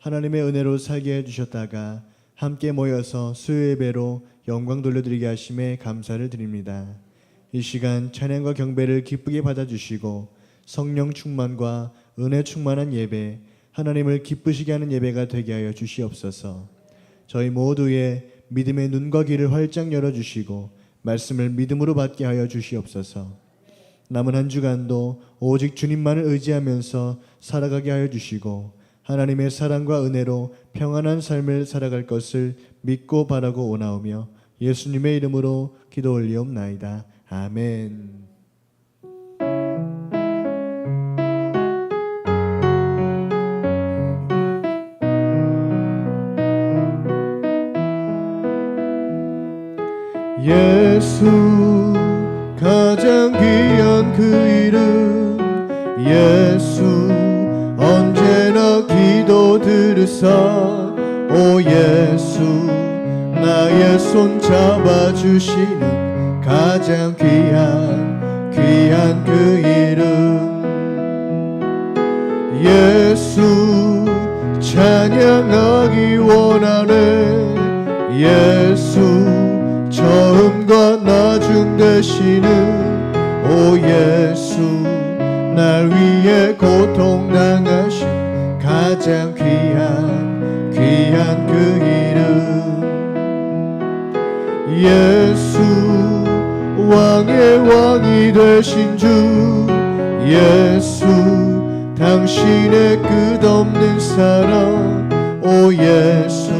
하나님의 은혜로 살게 해주셨다가 함께 모여서 수요 예배로 영광 돌려드리게 하심에 감사를 드립니다. 이 시간 찬양과 경배를 기쁘게 받아주시고 성령 충만과 은혜 충만한 예배, 하나님을 기쁘시게 하는 예배가 되게 하여 주시옵소서. 저희 모두의 믿음의 눈과 귀를 활짝 열어주시고 말씀을 믿음으로 받게 하여 주시옵소서. 남은 한 주간도 오직 주님만을 의지하면서 살아가게 하여 주시고 하나님의 사랑과 은혜로 평안한 삶을 살아갈 것을 믿고 바라고 원하오며 예수님의 이름으로 기도 올리옵나이다. 아멘. 예수 가장 귀한 그 이름 예수 언제나 기도 들으사 오 예수 나의 손 잡아주시는 가장 귀한 그 이름 예수 찬양하기 원하네 예수 처음과 나중 되시는 오 예수 날 위해 고통당하신 가장 귀한 그 이름 예수 왕의 왕이 되신 주 예수 당신의 끝없는 사랑 오 예수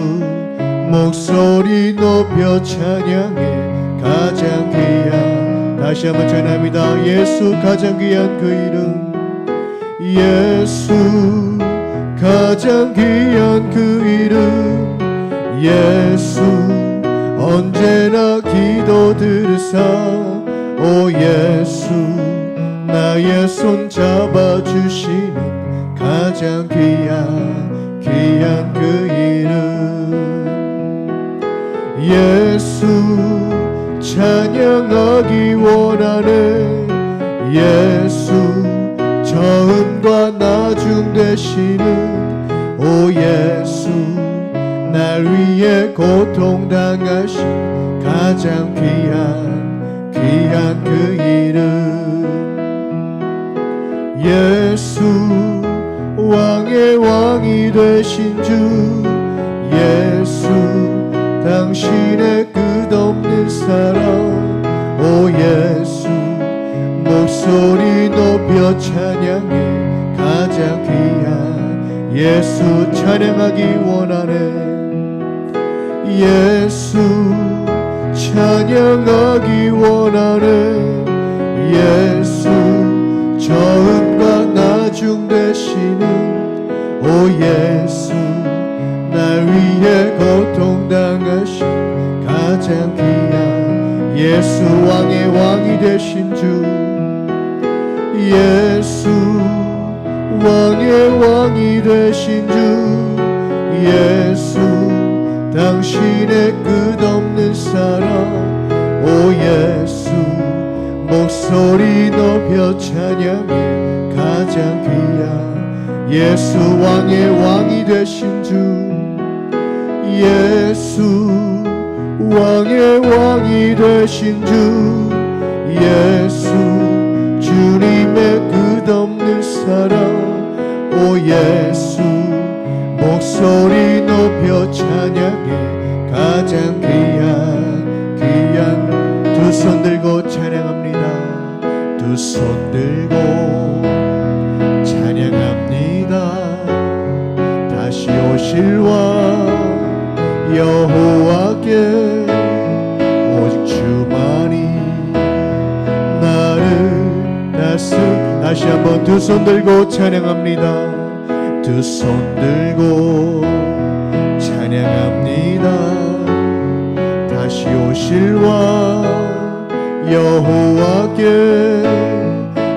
목소리 높여 찬양해 가장 귀한 다시 한번 찬양합니다. 예수 가장 귀한 그 이름 예수 가장 귀한 그 이름 예수 언제나 기도 들으사 오 예수 나의 손 잡아주시는 가장 귀한 그 이름 예수 찬양하기 원하네 예수 처음과 나중 되시는 오 예수 날 위해 고통당하신 가장 귀한 그 이름 예수 왕의 왕이 되신 주 예수 당신의 끝없는 사랑 오 예수 목소리 높여 찬양해 가장 귀한 예수 찬양하기 원하네 예수 찬양하기 원하네 예수 처음과 나중 되시는 오 예수 날 위해 고통당하신 가장 귀한 예수 왕의 왕이 되신 주 예수 왕의 왕이 되신 주 예수 당신의 끝없는 사랑 오 예수 목소리 높여 찬양해 가장 귀한 예수 왕의 왕이 되신 주 예수 왕의 왕이 되신 주 예수 주님의 끝없는 사랑 오 예수 목소리 높여 찬양해 가장 귀한 두 손 들고 찬양합니다 두 손 들고 찬양합니다 다시 오실 왕 여호와께 오직 주만이 나를 다시 한번 두 손 들고 찬양합니다 두 손 들고 찬양합니다 다시 오실 왕 여호와께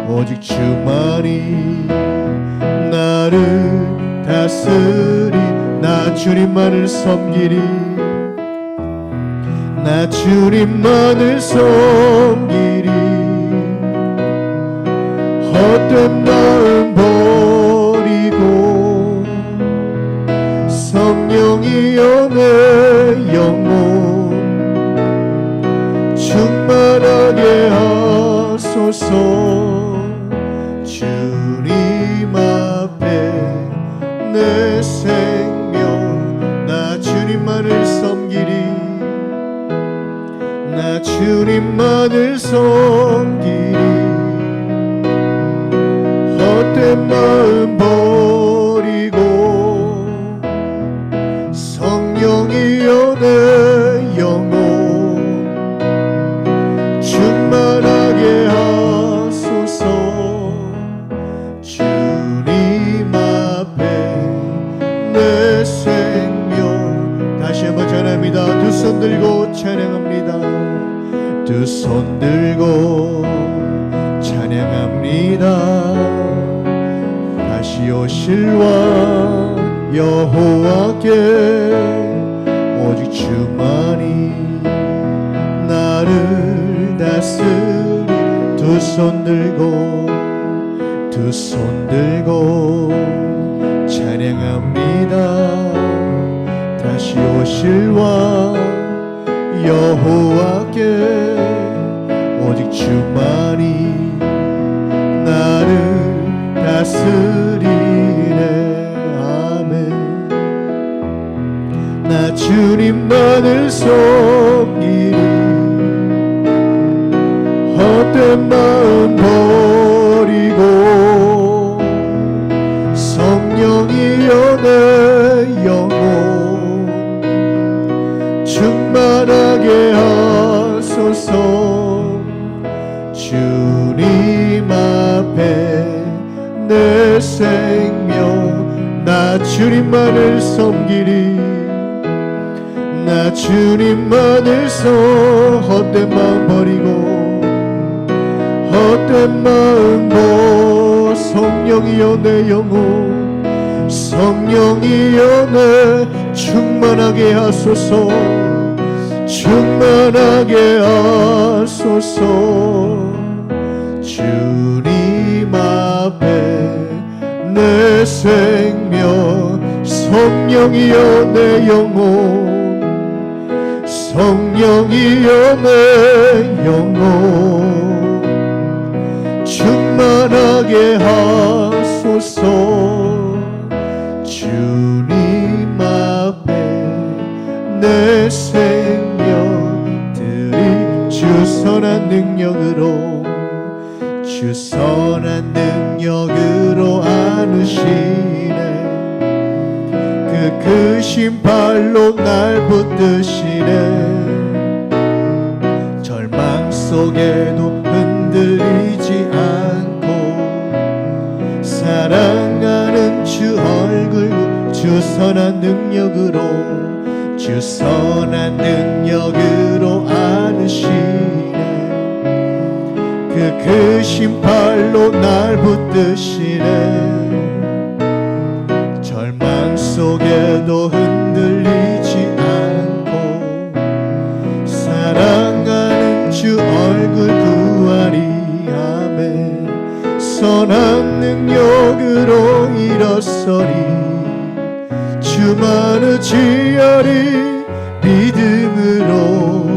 오직 주만이 나를 다스리 나 주님만을 섬기리 나 주님만을 섬기리 헛된 마음 버리고 성령이여 내 영혼 충만하게 하소서. 주님 앞에 내 생명 나 주님만을 섬기리. 나 주님만을 섬기리. 헛된 마음 버리고 성령이여 내 영혼 충만하게 하소서. 주님 앞에 내 생명 다시 한번 찬양합니다. 두 손 들고 찬양합니다. 두 손 들고 찬양합니다. 다시 오실 왕 여호와께 오직 주만이 나를 다스리. 두 손 들고 두 손 들고 찬양합니다. 다시 오실 왕 여호와께 오직 주만이 나를 다스리네. 아멘. 나 주님만을 섬기리. 헛된 마음 버리고 성령이여 내 영혼 충만하게 하소서. 주님 앞에 내 생명 나 주님만을 섬기리. 나 주님만을 헛된 마음 버리고 헛된 마음 성령이여 내 영혼 성령이여 내 충만하게 하소서. 충만하게 하소서. 주님 앞에 내 생명 성령이여 내 영혼 성령이여 내 영혼 충만하게 하소서. 주님 앞에 내 생명 드리. 주 선한 능력으로 주 선한 능력으로 안으시네. 그 크신 발로 날 붙드시네. 절망 속에도 흔들리지 않고 사랑하는 주 얼굴 주 선한 능력으로 주 선한 능력으로 안으시네. 그 크신 팔로 날 붙드시네. 절망 속에도 흔들리지 않고 사랑하는 주 얼굴 구하리. 아멘. 선한 능력으로 일어서리. 주만을 지어리. 믿음으로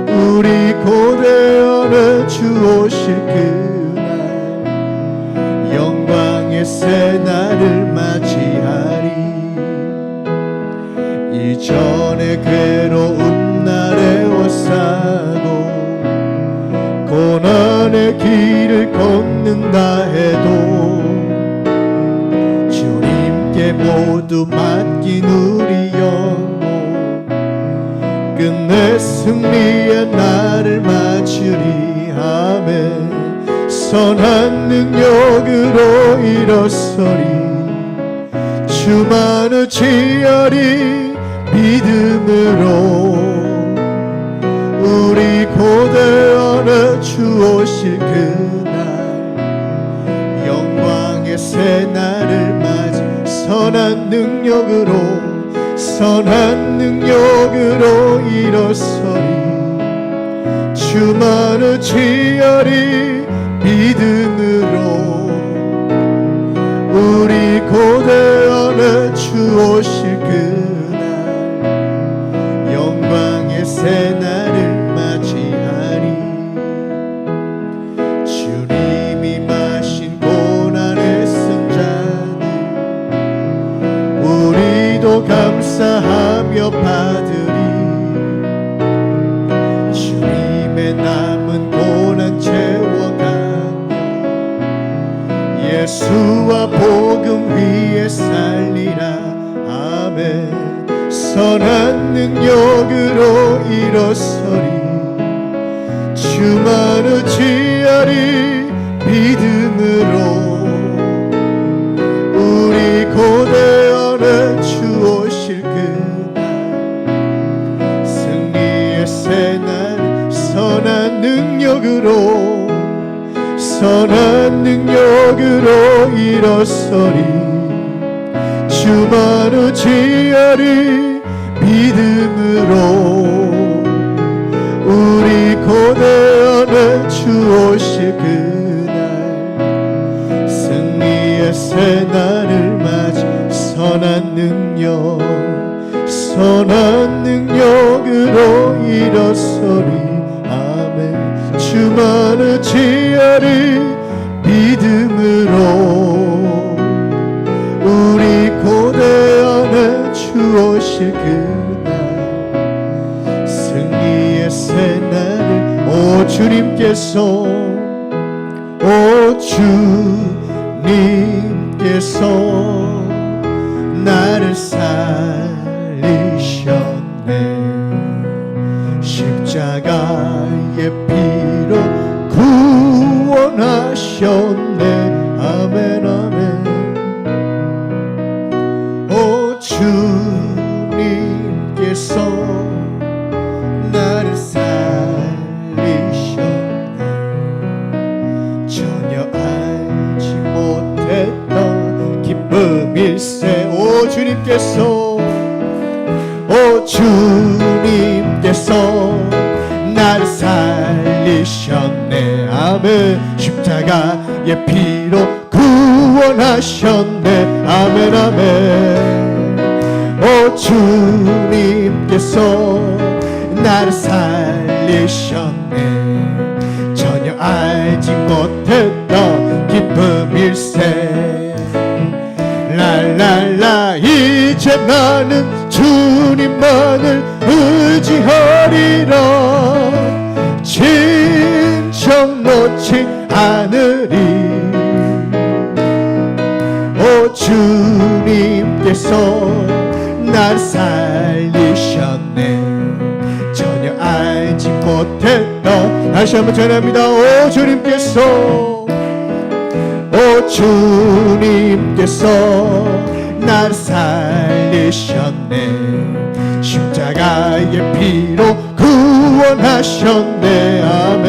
우리 고대하는 주 오실 그날 영광의 새 날을 맞이하리. 이전에 괴로운 날에 오사고 고난의 길을 걷는다 해도 주님께 모두 맡긴 우리 영혼 끝내 승리의 날을 맞으리. 아멘. 선한 능력으로 일어서리. 주만을 지어리. 믿음으로 우리 고대하는 주 오실 그날 영광의 새 날을 맞이. 선한 능력으로 일어서리. 주만을 지어리. 믿음으로 우리 고대하는 주 오실 그날 영광의 새날을 맞이하리. 주님이 마신 고난의 승자들 우리도 감사하며 받으리. 주님의 남은 고난 채워가며 예수와 복음 위에 살리라. 아멘. 선한 능력으로 일어서리. 주만 의지하리. 믿음으로 우리 고대하는 주 오실 그날 승리의 새날 선한 능력으로 일어서리. 주만 의지하리. 믿음으로 우리 고대하는 주 오실 그날 승리의 새날을 맞이 선한 능력으로 일어서리. 아멘. 주만 의지하리. 믿음으로 우리 고대하는 주 오실 그날 승리의 새날을 오 주님께서 나를 살리셨네. 십자가의 피로 구원하셨네. 아멘 아멘. 오 주님께서 나를 살리셨네. 전혀 알지 못했던 기쁨일세. 오 주님께서 나를 살리셨네. 아멘. 십자가의 피로 구원하셨네. 아멘 아멘. 오 주님께서 나를 살리셨네. 전혀 알지 못했던 기쁨일세. 랄랄라. 이제 나는 주님만을 의지하리라. 진정 놓지 않으리. 오 주님께서 날 살리셨네. 전혀 알지 못했던 다시 한번 전합니다. 오 주님께서 날 살리셨네. 십자가의 피로 구원하셨네. 아멘.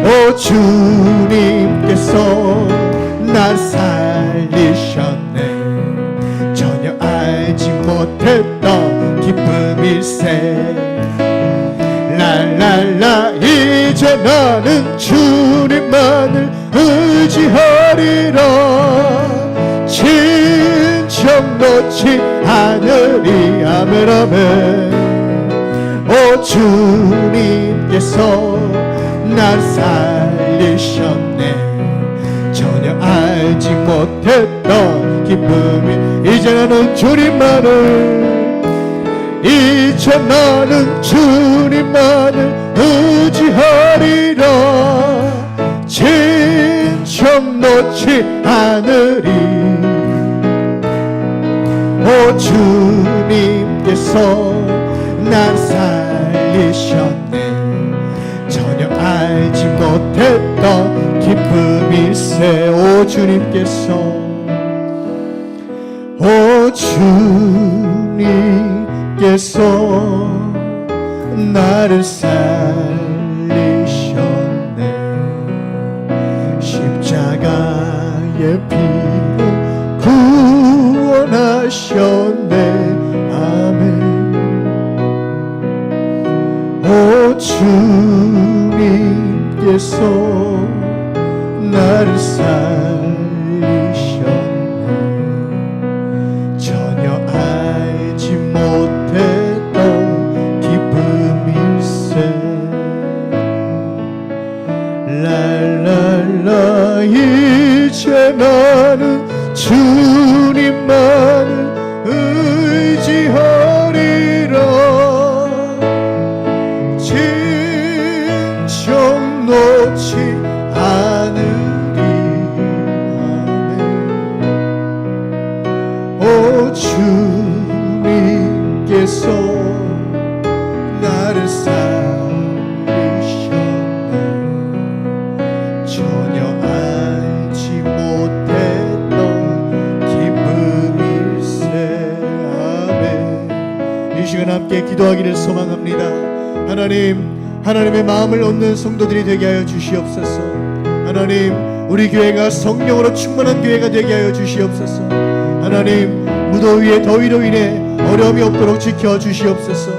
오 주님께서 날 살리셨네. 전혀 알지 못했던 기쁨일세. 랄랄라. 이제 나는 주님만을 의지하리라. 진정 놓지 않으리. 아멘 아멘. 오 주님께서 날 살리셨네. 전혀 알지 못했던 기쁨이 이제 나는 주님만을 의지하리라. 진정 놓지 않으리. 오 주님께서 날 살리셨네. 전혀 알지 못했던 기쁨일세. 오 주님께서 나를 살리셨네. 십자가의 피로 구원하셨네. 아멘. 오 주님께서 나를 살리셨네. 주님께서 나를 살리셨네. 전혀 알지 못했던 기쁨일세. 아멘. 이 시간 함께 기도하기를 소망합니다. 하나님의 마음을 얻는 성도들이 되게 하여 주시옵소서. 하나님, 우리 교회가 성령으로 충만한 교회가 되게 하여 주시옵소서. 하나님, 무더위에 더위로 인해 어려움이 없도록 지켜주시옵소서.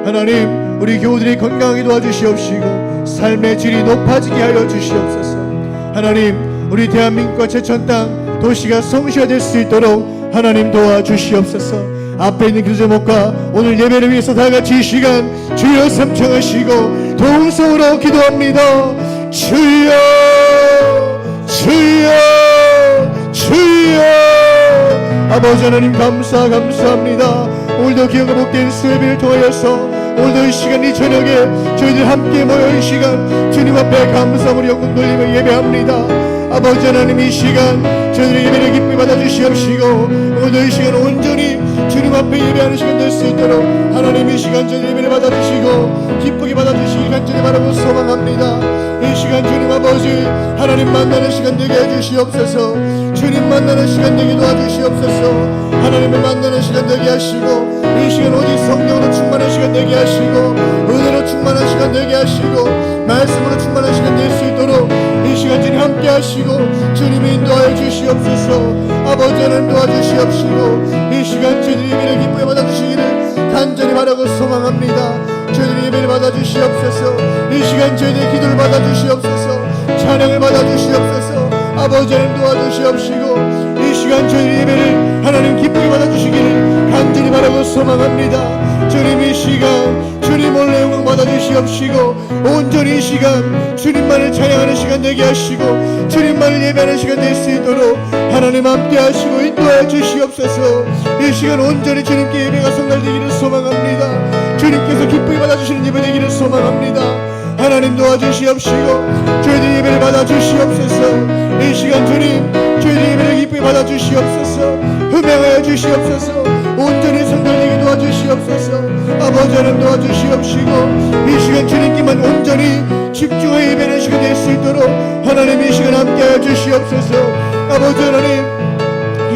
하나님, 우리 교우들이 건강하게 도와주시옵시고 삶의 질이 높아지게 하여 주시옵소서. 하나님, 우리 대한민국과 제천 땅 도시가 성취화될 수 있도록 하나님 도와주시옵소서. 앞에 있는 기도 제목과 오늘 예배를 위해서 다같이 이 시간 주여 삼창하시고 동성으로 기도합니다. 주여 주여 주여. 아버지 하나님 감사합니다. 오늘도 기억을 못된 수요일을 통하여서 오늘도 이 시간 이 저녁에 저희들 함께 모여 이 시간 주님 앞에 감사함으로 영광 돌리며 예배합니다. 아버지 하나님, 이 시간 저희들의 예배를 기쁘게 받아주시옵시고 오늘도 이 시간 온전히 주님 앞에 예배하는 시간 될 수 있도록 하나님 이 시간 저희들 예배를 받아주시고 기쁘게 받아주시기 간절히 바라고 소망합니다. 이 시간 주님 아버지 하나님 만나는 시간 되게 해주시옵소서. 주님 만나는 시간 되게 도와주시옵소서. 하나님을 만나는 시간 되게 하시고 이 시간 오직 성령으로 충만한 시간 되게 하시고 은혜로 충만한 시간 되게 하시고 말씀으로 충만한 시간 될 수 있도록 이 시간 주님 함께 하시고 주님이 인도하여 주시옵소서. 아버지 하나님 도와주시옵시고 이 시간 저희들이 예배를 기쁘게 받아주시기를 간절히 바라고 소망합니다. 저희들이 예배를 받아주시옵소서. 이 시간 저희들의 기도를 받아주시옵소서. 찬양을 받아주시옵소서. 아버지 하나님 도와주시옵시고 이 시간 저희들의 예배를 하나님 기쁘게 받아주시기를 간절히 바라고 소망합니다. 주님 이 시간 주님 몰래 영광 받아주시옵시고 온전히 이 시간 주님만을 찬양하는 시간 되게 하시고 주님만을 예배하는 시간 될 수 있도록 하나님 함께 하시고 인도하여 주시옵소서. 이 시간 온전히 주님께 예배가 성달되기를 소망합니다. 주님께서 기쁘게 받아주시는 예배 되기를 소망합니다. 하나님 도와주시옵시고 저희들 예배를 받아주시옵소서. 이 시간 주님 저희들 예배를 기쁘게 받아주시옵소서. 흠명하여 주시옵소서. 온전히 성달되게 도와주시옵소서. 아버지 하나님 도와주시옵시고 이 시간 주님께만 온전히 집중하여 예배하는 시간 될 수 있도록 하나님 이 시간 함께하여 주시옵소서. 아버지 하나님,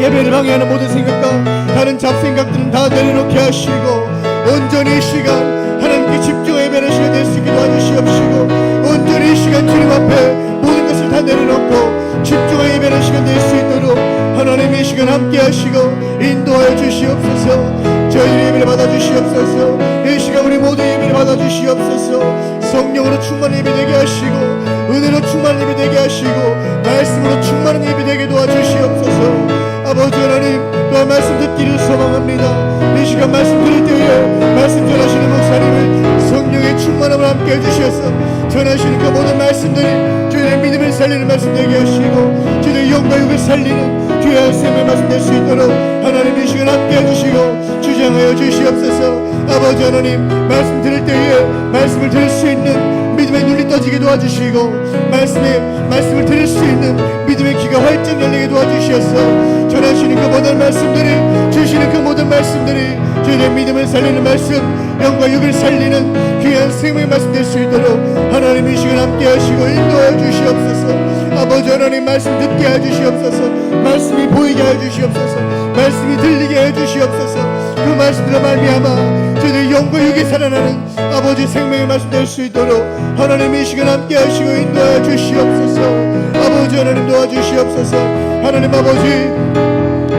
예배를 방해하는 모든 생각과 다른 잡생각들은 다 내려놓게 하시고 온전히 이 시간 하나님께 집중하여 예배하는 시간 될 수 있게 도와주시옵시고 온전히 이 시간 주님 앞에 모든 것을 다 내려놓고 집중하여 예배하는 시간 될 수 있도록 하나님 이 시간 함께 하시고 인도하여 주시옵소서. 저희들의 예배를 받아주시옵소서. 이 시간 우리 모두 예배를 받아주시옵소서. 성령으로 충만한 예배 되게 하시고 은혜로 충만한 예배 되게 하시고 말씀으로 충만한 예배 되게 도와주시옵소서. 아버지 하나님, 또한 말씀 듣기를 소망합니다. 이 시간 말씀 들을 때에 말씀 전하시는 목사님을 성령의 충만함을 함께 해주셔서 전하시는 그 모든 말씀들이 저희의 믿음을 살리는 말씀 되게 하시고 저희의 영과 육을 살리는 귀한 샘의 말씀 될 수 있도록 하나님 이 시간 함께 해주시고 주장하여 주시옵소서. 아버지 하나님, 말씀 들을 때에 말씀을 들을 수 있는 믿음의 눈이 떠지게 도와주시고 말씀을 들을 수 있는 믿음의 귀가 활짝 열리게 도와주셔서 전하시는 그 모든 말씀들이 주시는 그 모든 말씀들이 저희의 믿음을 살리는 말씀, 영과 육을 살리는 귀한 생명의 말씀 될 수 있도록 하나님 이 시간 함께 하시고 인도하여 주시옵소서. 아버지 하나님, 말씀 듣게 해 주시옵소서. 말씀이 보이게 해 주시옵소서. 말씀이 들리게 해 주시옵소서. 그 말씀으로 말미암아 저희들 영과 육이 살아나는 아버지 생명의 말씀 될 수 있도록 하나님 이 시간 함께 하시고 인도하여 주시옵소서. 아버지 하나님 도와주시옵소서. 하나님 아버지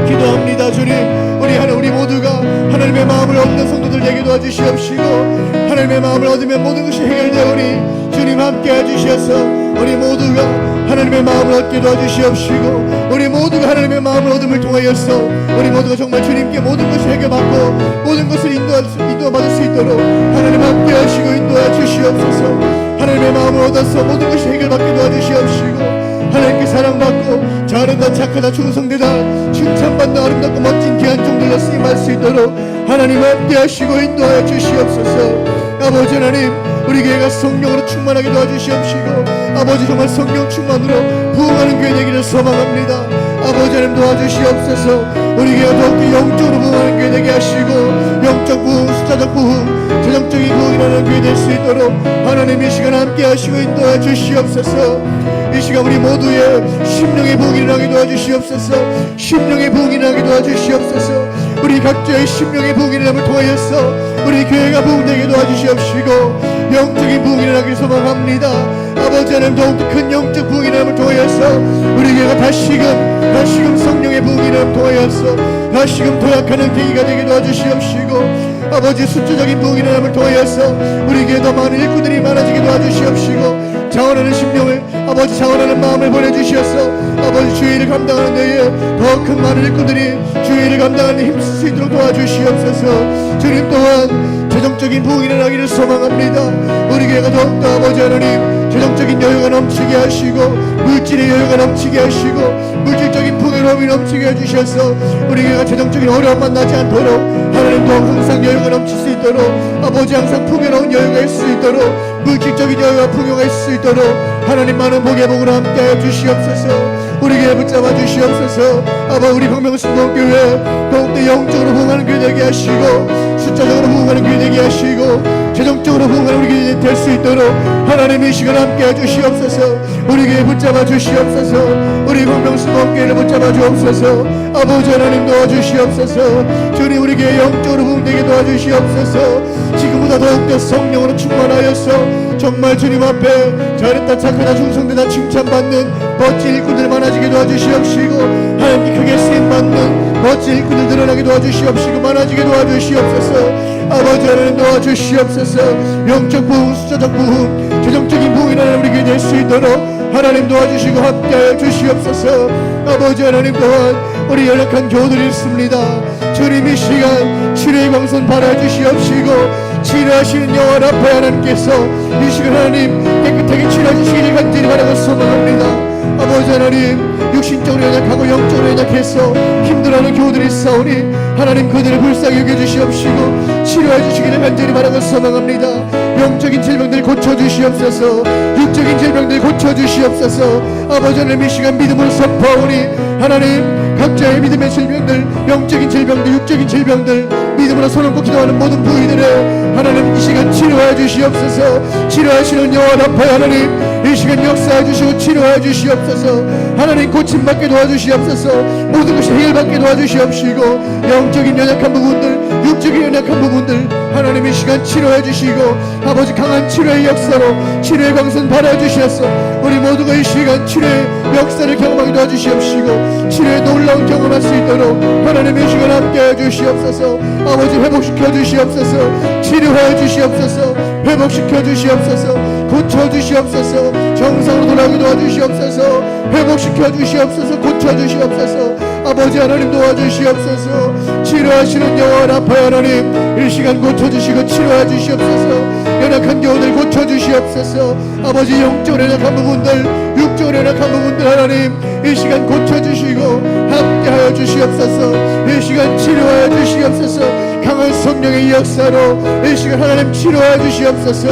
기도합니다. 주님, 우리 모두가 하나님의 마음을 얻는 성도들 되게 도와주시옵시고 하나님의 마음을 얻으면 모든 것이 해결되오니 주님 함께 해주셔서 우리 모두가 하나님의 마음을 얻게 도와주시옵시고 우리 모두가 하나님의 마음을 얻음을 통하여서 우리 모두가 정말 주님께 모든 것을 해결받고 모든 것을 인도받을 수 있도록 하나님 함께 하시고 인도해 주시옵소서. 하나님의 마음을 얻어서 모든 것이 해결받게 도와주시옵시고 하나님께 사랑받고 잘한다, 착하다, 충성되다, 칭찬받는 아름답고 멋진 귀한 종들로 쓰임할 수 있도록 하나님 함께 하시고 인도하여 주시옵소서. 아버지 하나님, 우리 교회가 성령으로 충만하게 도와주시옵시고 아버지 정말 성령 충만으로 부흥하는 교회 되기를 소망합니다. 아버지 하나님 도와주시옵소서. 우리 교회가 더욱더 영적으로 부흥하는 교회 되게 하시고 영적 부흥, 숫자적 부흥, 재정적인 부흥이라는 교회 될 수 있도록 하나님 이 시간 함께 하시고 인도해 주시옵소서. 이 시간 우리 모두의 심령의 부흥이 일어나게 도와주시옵소서. 심령의 부흥이 일어나게 도와주시옵소서. 우리 각자의 심령의 부흥이 일어남을 통하여서 우리 교회가 부흥되게 도와주시옵시고 영적인 부흥이 일어나길 소망합니다. 아버지 하나님 더욱더 큰 영적 부흥이 일어남을 통하여서 우리 교회가 다시금 성령의 부흥이 일어남을 통하여서 다시금 도약하는 계기가 되게 도와주시옵시고 아버지 숫자적인 부흥이 일어남을 통하여서 우리 교회 더 많은 일꾼들이 많아지게 도와주시옵시고 자원하는 심령을 아버지 자원하는 마음을 보내주셔서 아버지 주의 일을 감당하는 데에 더 큰 많은 일꾼들이 주의 일을 감당하는 힘쓸 수 있도록 도와주시옵소서. 주님 또한 재정적인 부흥이 일어나기를 소망합니다. 우리 교회가 더욱더 아버지 하나님 재정적인 여유가 넘치게 하시고 물질의 여유가 넘치게 하시고 물질적인 풍요로움이 넘치게 해주셔서 우리 교회가 재정적인 어려움 만나지 않도록 하나님도 항상 여유가 넘칠 수 있도록 아버지 항상 풍요로운 여유가 있을 수 있도록 물질적인 여유와 풍요가 있을 수 있도록 하나님 많은 복의 복으로 함께하여 주시옵소서. 우리 교회 붙잡아 주시옵소서. 아버지 우리 광명신봉교회 더욱더 영적으로 부흥하는 교회 되게 하시고 숫자적으로 부흥하는 교회 되게 하시고 재정적으로 부흥하는 우리 교회 될 수 있도록 하나님 이 시간 함께해 주시옵소서. 우리 교회 붙잡아 주시옵소서. 우리 광명신봉교회를 붙잡아 주옵소서. 아버지 하나님 도와주시옵소서. 주님 우리 교회 영적으로 부흥되게 도와주시옵소서. 지금보다 더욱더 성령으로 충만하여서 정말 주님 앞에 잘했다 착하다 충성되다 칭찬받는 멋진 일꾼들 많아지게 도와주시옵시고 하나님께 크게 쓰임받는 멋진 일꾼들 드러나게 도와주시옵시고 많아지게 도와주시옵소서. 아버지 하나님 도와주시옵소서. 영적 부흥, 숫자적 부흥, 재정적인 부흥이라는 우리 교회 될 수 있도록 하나님 도와주시고 함께하여 주시옵소서. 아버지 하나님 또한 우리 연약한 교우들이 있습니다. 주님 이 시간 치료의 광선 발하주시옵시고 치료하시는 여호와 라파 하나님께서 이 시간 하나님 깨끗하게 치료해 주시기를 간절히 바라고 소망합니다. 아버지 하나님 육신적으로 연약하고 영적으로 연약해서 힘들어하는 교우들이 있사오니 하나님 그들을 불쌍히 여겨주시옵시고 치료해 주시기를 간절히 바라고 소망합니다. 영적인 질병들 고쳐주시옵소서. 육적인 질병들 고쳐주시옵소서. 아버지 하나님 이 시간 믿음으로 선포하오니 하나님 각자의 믿음의 질병들 영적인 질병들 육적인 질병들 믿음으로 손을 꼭 기도하는 모든 부위들을 하나님 이 시간 치료해 주시옵소서. 치료하시는 여호와 라파 하나님 이 시간 역사해 주시고 치료해 주시옵소서. 하나님 고침받게 도와주시옵소서. 모든 것이 해결받게 도와주시옵시고 영적인 연약한 부분들 육적인 연약한 부분들 하나님 이 시간 치료해 주시고 아버지 강한 치료의 역사로 치료의 광선 발하주시옵소서. 우리 모두가 이 시간 치료의 역사를 경험하게 도와주시옵시고 치료의 놀라운 경험할 수 있도록 하나님 이 시간 함께해 주시옵소서. 아버지 회복시켜 주시옵소서. 치료해 주시옵소서. 회복시켜 주시옵소서. 고쳐 주시옵소서. 정상으로 돌아오게 도와주시옵소서. 회복시켜 주시옵소서. 고쳐 주시옵소서. 아버지 하나님 도와주시옵소서. 치료하시는 여호와 라파 하나님 이 시간 고쳐주시고 치료해 주시옵소서. 연약한 교우들 고쳐주시옵소서. 아버지 영적으로 연약한 부분들 육적으로 연약한 부분들 하나님 이 시간 고쳐주시고 함께하여 주시옵소서. 이 시간 치료하여 주시옵소서. 강한 성령의 역사로 이 시간 하나님 치료하여 주시옵소서.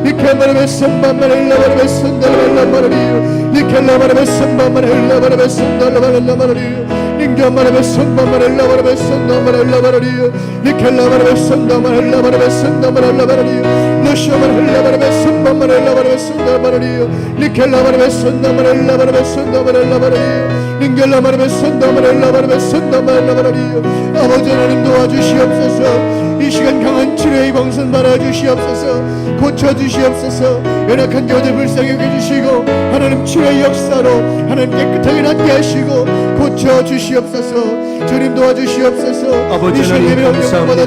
니켈마르베 선반마렐라바르베 선달라바르리요 니켈라바르베 선반마렐라바르베 선달라바르리요 닝겨마르베 선반마렐라바르베 선달라바르리요 니켈라바르베 선달마렐라바르베 선달라바르리요 너시오마렐라바르베 선반마렐라바르베 선달라바르리요 니켈라바르베 선달마렐라바르베 선달라바르리요 닝겔라바르베 선달마렐라바르베 선달라바르리요 아버지 하나님 도와주시옵소서. 이 시간 강한 치료의 광선 발하주시옵소서. 고쳐주시옵소서. 연약한 교우들 불쌍히 여겨주시고 하나님 치료의 역사로 하나님 깨끗하게 낫게 하시고 고쳐주시옵소서. 주님 도와주시옵소서. 아버지 하나님 감사합니다.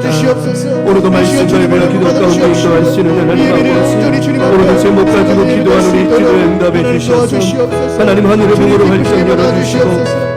오늘도 말씀 전해보여 기도 가운데 인도하시는 하나님 아버지 오늘도 제목 가지고 기도하는 우리 기도에 응답해 주시옵소서. 하나님 하늘의 문으로 활짝 열어주시고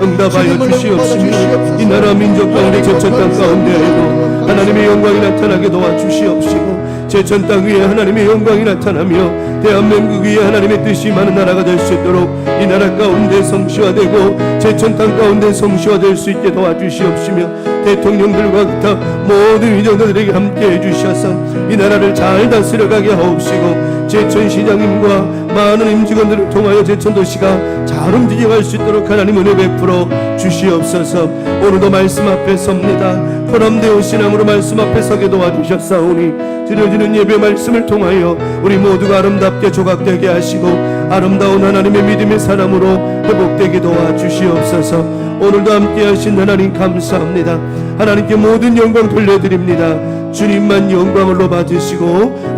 응답하여 주시옵시며 이 나라 민족 가운데 제천 땅 가운데에도 하나님의 영광이 나타나게 도와주시옵시고 제천 땅 위에 하나님의 영광이 나타나며 대한민국 위에 하나님의 뜻이 많은 나라가 될 수 있도록 이 나라 가운데 성취화되고 제천 땅 가운데 성취화될 수 있게 도와주시옵시며 대통령들과 기타 모든 위정들에게 함께해 주셔서 이 나라를 잘 다스려가게 하옵시고 제천시장님과 많은 임직원들을 통하여 제천도시가 잘 움직여갈 수 있도록 하나님 은혜 베풀어 주시옵소서. 오늘도 말씀 앞에 섭니다. 포럼되어 신앙으로 말씀 앞에 서게 도와주셨사오니 드려지는 예배 말씀을 통하여 우리 모두가 아름답게 조각되게 하시고 아름다운 하나님의 믿음의 사람으로 회복되게 도와주시옵소서. 오늘도 함께 하신 하나님 감사합니다. 하나님께 모든 영광 돌려드립니다. 주님만 영광을 받으시고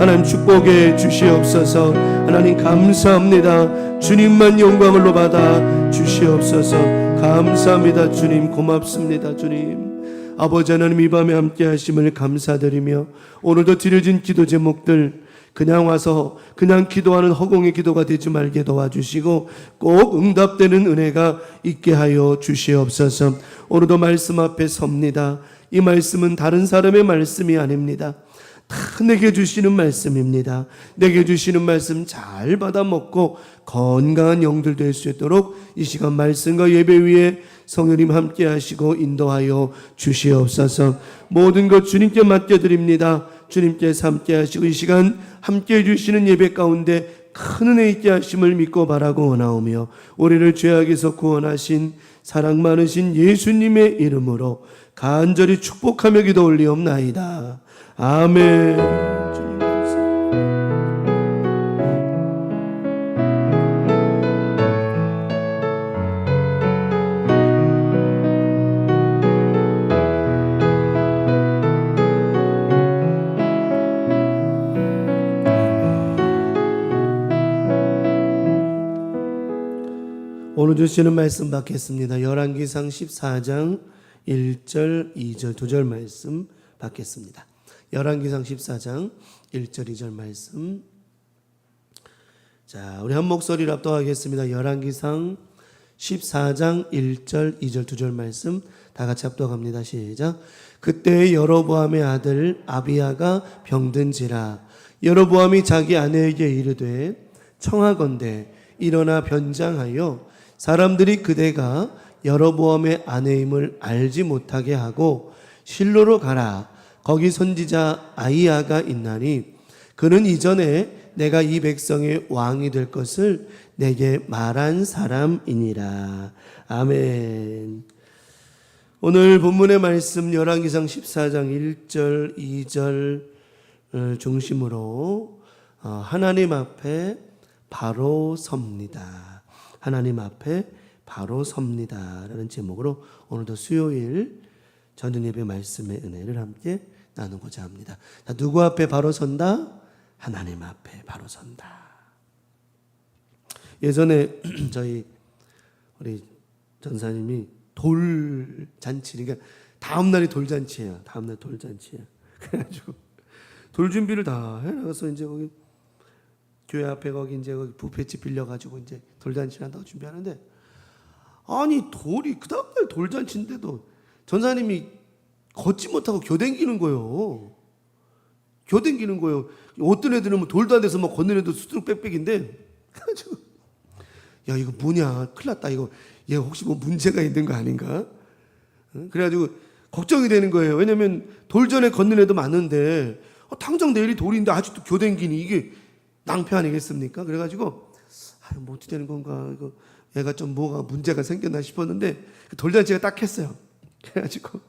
하나님 축복해 주시옵소서. 하나님 감사합니다. 주님만 영광을 받아 주시옵소서. 감사합니다. 주님 고맙습니다. 주님 아버지 하나님 이 밤에 함께 하심을 감사드리며 오늘도 드려진 기도 제목들 그냥 와서 그냥 기도하는 허공의 기도가 되지 말게 도와주시고 꼭 응답되는 은혜가 있게 하여 주시옵소서. 오늘도 말씀 앞에 섭니다. 이 말씀은 다른 사람의 말씀이 아닙니다. 다 내게 주시는 말씀입니다. 내게 주시는 말씀 잘 받아 먹고 건강한 영들 될 수 있도록 이 시간 말씀과 예배 위에 성령님 함께 하시고 인도하여 주시옵소서. 모든 것 주님께 맡겨드립니다. 주님께서 함께 하시고 이 시간 함께 해주시는 예배 가운데 큰 은혜 있게 하심을 믿고 바라고 원하오며 우리를 죄악에서 구원하신 사랑 많으신 예수님의 이름으로 간절히 축복하며 기도 올리옵나이다. 아멘. 주님 감사합니다. 오늘 주시는 말씀 받겠습니다. 열왕기상 14장 1절 2절 2절 말씀 받겠습니다. 열왕기상 14장 1절 2절 말씀. 자, 우리 한 목소리로 합독하겠습니다. 열왕기상 14장 1절 2절 2절 말씀 다 같이 합독합니다. 시작. 그때 여로보암의 아들 아비야가 병든지라 여로보암이 자기 아내에게 이르되 청하건대 일어나 변장하여 사람들이 그대가 여로보암의 아내임을 알지 못하게 하고 실로로 가라. 거기 선지자 아이야가 있나니 그는 이전에 내가 이 백성의 왕이 될 것을 내게 말한 사람이니라. 아멘. 오늘 본문의 말씀 열왕기상 14장 1절 2절 중심으로 하나님 앞에 바로 섭니다. 하나님 앞에 바로 섭니다 라는 제목으로 오늘도 수요일 저녁 예배 말씀의 은혜를 함께 나누고자 합니다. 자, 누구 앞에 바로 선다? 하나님 앞에 바로 선다. 예전에 저희 우리 전사님이 돌잔치, 그러니까 다음날이 돌잔치예요. 다음날 돌잔치예요. 그래가지고 돌 준비를 다 해놔서 이제 거기 교회 앞에 거기 이제 거기 뷔페집 빌려가지고 이제 돌잔치를 한다고 준비하는데 아니 돌이 그 다음날 돌잔치인데도 전사님이 걷지 못하고 교댕기는 거예요. 교댕기는 거예요. 어떤 애들은 뭐 돌도 안 돼서 막 걷는 애도 수두룩 빽빽인데 그래가지고 야 이거 뭐냐 큰일 났다 이거 얘 혹시 뭐 문제가 있는 거 아닌가? 그래가지고 걱정이 되는 거예요. 왜냐면 돌전에 걷는 애도 많은데 당장 내일이 돌인데 아직도 교댕기니 이게 낭패 아니겠습니까? 그래가지고 뭐 어떻게 되는 건가 이거 얘가 좀 뭐가 문제가 생겼나 싶었는데 돌잔치가 딱 했어요. 그래가지고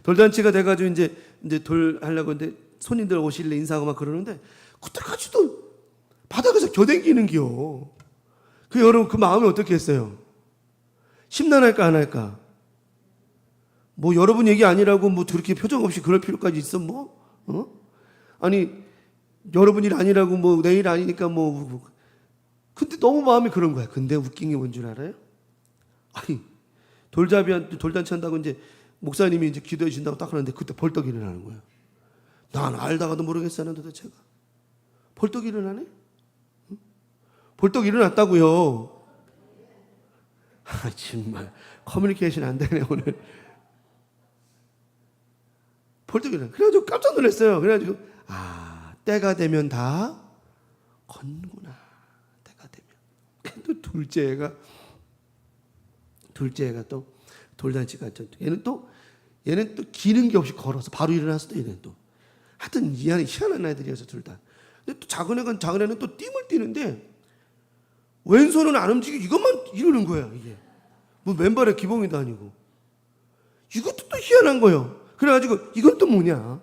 돌잔치가 돼가지고 이제 돌 하려고 했는데 손님들 오실래 인사하고 막 그러는데 그때까지도 바닥에서 교댕기는 기요. 그 여러분 그 마음이 어떻게 했어요? 심란할까 안 할까? 뭐 여러분 얘기 아니라고 뭐 그렇게 표정 없이 그럴 필요까지 있어 뭐? 아니 여러분 일 아니라고 뭐 내 일 아니니까 뭐 근데 너무 마음이 그런 거야. 근데 웃긴 게 뭔 줄 알아요? 아니 돌잡이한테 돌잔치 한다고 이제 목사님이 이제 기도해 준다고 딱 하는데 그때 벌떡 일어나는 거야. 난 알다가도 모르겠었는데 도대체가 벌떡 일어나네? 응? 벌떡 일어났다고요. 아 정말 커뮤니케이션 안 되네 오늘. 벌떡 일어나. 그래가지고 깜짝 놀랐어요. 그래가지고 때가 되면 다 걷는구나. 때가 되면. 또 둘째 애가 또 돌잔치가 얘는 또 기는 게 없이 걸어서 바로 일어났어. 얘는 또 하여튼 희한한 아이들이어서 둘 다. 근데 또 작은 애는 또 띵을 뛰는데 왼손은 안 움직이고 이것만 이러는 거야 이게. 뭐 맨발에 기봉이도 아니고. 이것도 또 희한한 거예요. 그래가지고 이건 또 뭐냐?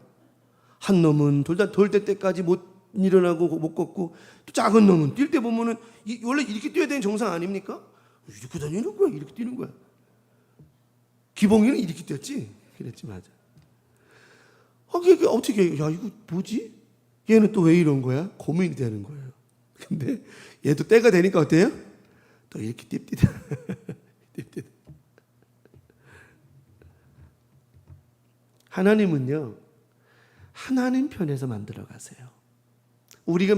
한 놈은 돌대 때까지 못 일어나고 못 걷고, 또 작은 놈은 뛸 때 보면은 원래 이렇게 뛰어야 되는 정상 아닙니까? 이렇게 다니는 거야, 이렇게 뛰는 거야. 기봉이는 이렇게 뛰었지, 그랬지 맞아. 이게 어떻게, 야 이거 뭐지? 얘는 또 왜 이런 거야? 고민이 되는 거예요. 근데 얘도 때가 되니까 어때요? 또 이렇게 띨띨. 띨띨. 하나님은요, 하나님 편에서 만들어 가세요. 우리가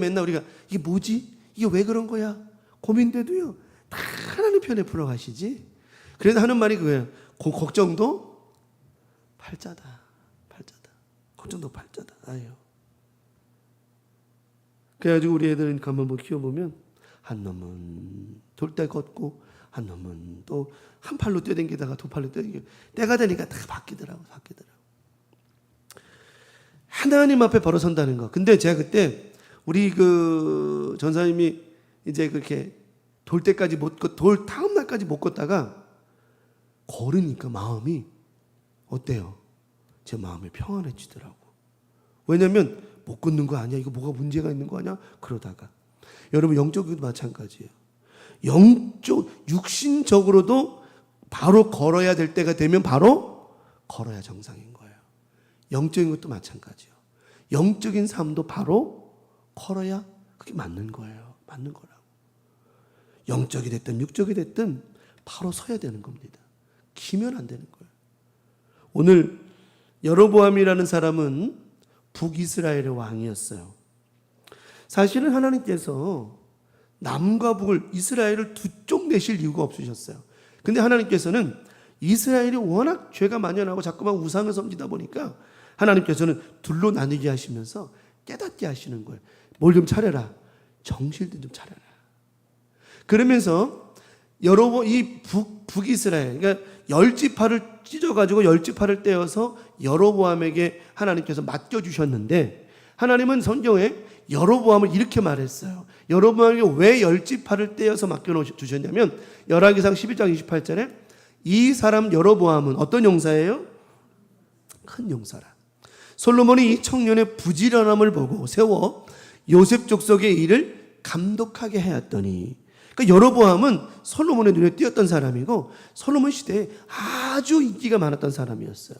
이게 뭐지? 이게 왜 그런 거야? 고민돼도요, 다 하나님 편에 풀어 가시지. 그래서 하는 말이 그거예요. 걱정도 팔자다. 걱정도 팔자다. 아유. 그래가지고 우리 애들 가만 키워보면 한 놈은 돌대 걷고 한 놈은 또 한 팔로 뛰어댕기다가 두 팔로 뛰어댕기고 때가 되니까 다 바뀌더라고. 하나님 앞에 바로 선다는 거. 근데 제가 그때 우리 그 전사님이 이제 그렇게 돌 때까지 돌 다음 날까지 못 걷다가 걸으니까 마음이 어때요? 제 마음이 평안해지더라고. 왜냐면 못 걷는 거 아니야? 이거 뭐가 문제가 있는 거 아니야? 그러다가 여러분 영적으로도 마찬가지예요. 육신적으로도 바로 걸어야 될 때가 되면 바로 걸어야 정상인 거예요. 영적인 것도 마찬가지예요. 영적인 삶도 바로 걸어야 그게 맞는 거예요. 맞는 거라고. 영적이 됐든 육적이 됐든 바로 서야 되는 겁니다. 기면 안 되는 거예요. 오늘 여로보암이라는 사람은 북이스라엘의 왕이었어요. 사실은 하나님께서 남과 북을 이스라엘을 두 쪽 내실 이유가 없으셨어요. 근데 하나님께서는 이스라엘이 워낙 죄가 만연하고 자꾸만 우상을 섬기다 보니까 하나님께서는 둘로 나뉘게 하시면서 깨닫게 하시는 거예요. 뭘 좀 차려라. 정실들 좀 차려라. 그러면서 이 북이스라엘, 그러니까 10지파를 찢어가지고 10지파를 떼어서 여로보암에게 하나님께서 맡겨주셨는데, 하나님은 성경에 여로보암을 이렇게 말했어요. 여로보암에게 왜 10지파를 떼어서 맡겨주셨냐면, 열왕기상 11장 28절에 이 사람 여로보암은 어떤 용사예요? 큰 용사라. 솔로몬이 이 청년의 부지런함을 보고 세워 요셉 족속의 일을 감독하게 하였더니, 그러니까 여로보암은 솔로몬의 눈에 띄었던 사람이고 솔로몬 시대에 아주 인기가 많았던 사람이었어요.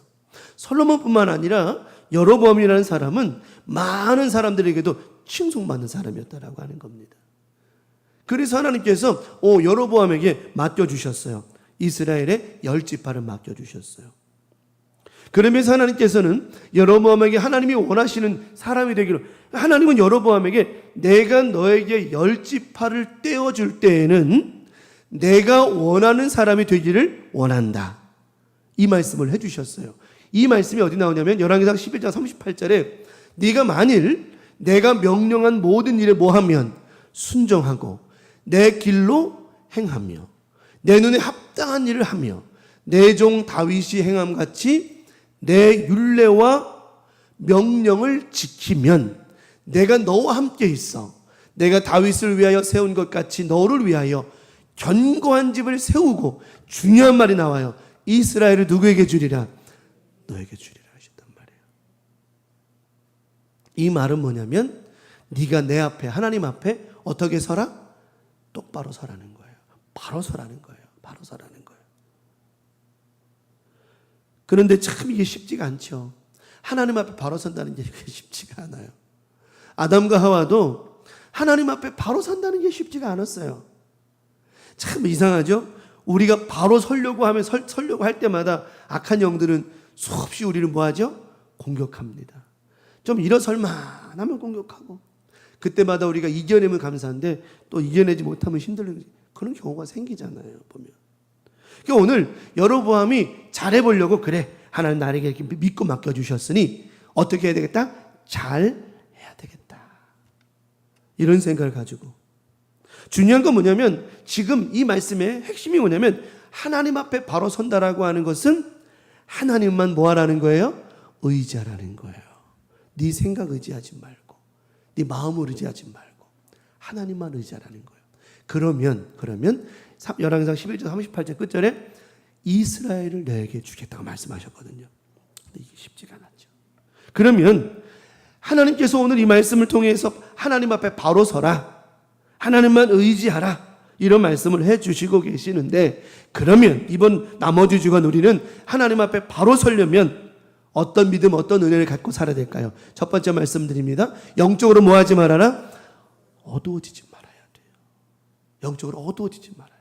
솔로몬뿐만 아니라 여로보암이라는 사람은 많은 사람들에게도 칭송받는 사람이었다라고 하는 겁니다. 그래서 하나님께서 여로보암에게 맡겨주셨어요. 이스라엘의 10지파를 맡겨주셨어요. 그러면서 하나님께서는 여로보암에게 하나님이 원하시는 사람이 되기로, 하나님은 여로보암에게 내가 너에게 10지파를 떼어줄 때에는 내가 원하는 사람이 되기를 원한다. 이 말씀을 해주셨어요. 이 말씀이 어디 나오냐면 열왕기상 11장 38절에 네가 만일 내가 명령한 모든 일에 뭐하면 순종하고 내 길로 행하며 내 눈에 합당한 일을 하며 내 종 다윗이 행함같이 내 율례와 명령을 지키면 내가 너와 함께 있어 내가 다윗을 위하여 세운 것 같이 너를 위하여 견고한 집을 세우고, 중요한 말이 나와요. 이스라엘을 누구에게 주리라? 너에게 주리라 하셨단 말이에요. 이 말은 뭐냐면 네가 내 앞에, 하나님 앞에 어떻게 서라? 똑바로 서라는 거예요. 바로 서라는 거예요. 바로 서라는 거예요. 그런데 참 이게 쉽지가 않죠. 하나님 앞에 바로 선다는 게 쉽지가 않아요. 아담과 하와도 하나님 앞에 바로 선다는 게 쉽지가 않았어요. 참 이상하죠? 우리가 바로 서려고 하면 서려고 할 때마다 악한 영들은 수없이 우리를 뭐하죠? 공격합니다. 좀 일어설만 하면 공격하고, 그때마다 우리가 이겨내면 감사한데 또 이겨내지 못하면 힘들는 그런 경우가 생기잖아요. 보면. 그러니까 오늘 여로보암이 잘해보려고, 그래 하나님 나에게 이렇게 믿고 맡겨주셨으니 어떻게 해야 되겠다? 잘 해야 되겠다. 이런 생각을 가지고, 중요한 건 뭐냐면 지금 이 말씀의 핵심이 뭐냐면 하나님 앞에 바로 선다라고 하는 것은 하나님만 뭐하라는 거예요? 의지하라는 거예요. 네 생각 의지하지 말고, 네 마음을 의지하지 말고 하나님만 의지하라는 거예요. 그러면 열왕기상 11장 38절 끝절에 이스라엘을 내게 주겠다고 말씀하셨거든요. 근데 이게 쉽지가 않았죠. 그러면 하나님께서 오늘 이 말씀을 통해서 하나님 앞에 바로 서라, 하나님만 의지하라, 이런 말씀을 해주시고 계시는데, 그러면 이번 나머지 주간 우리는 하나님 앞에 바로 서려면 어떤 믿음, 어떤 은혜를 갖고 살아야 될까요? 첫 번째 말씀드립니다. 영적으로 뭐 하지 말아라? 어두워지지 말아야 돼요. 영적으로 어두워지지 말아야 돼요.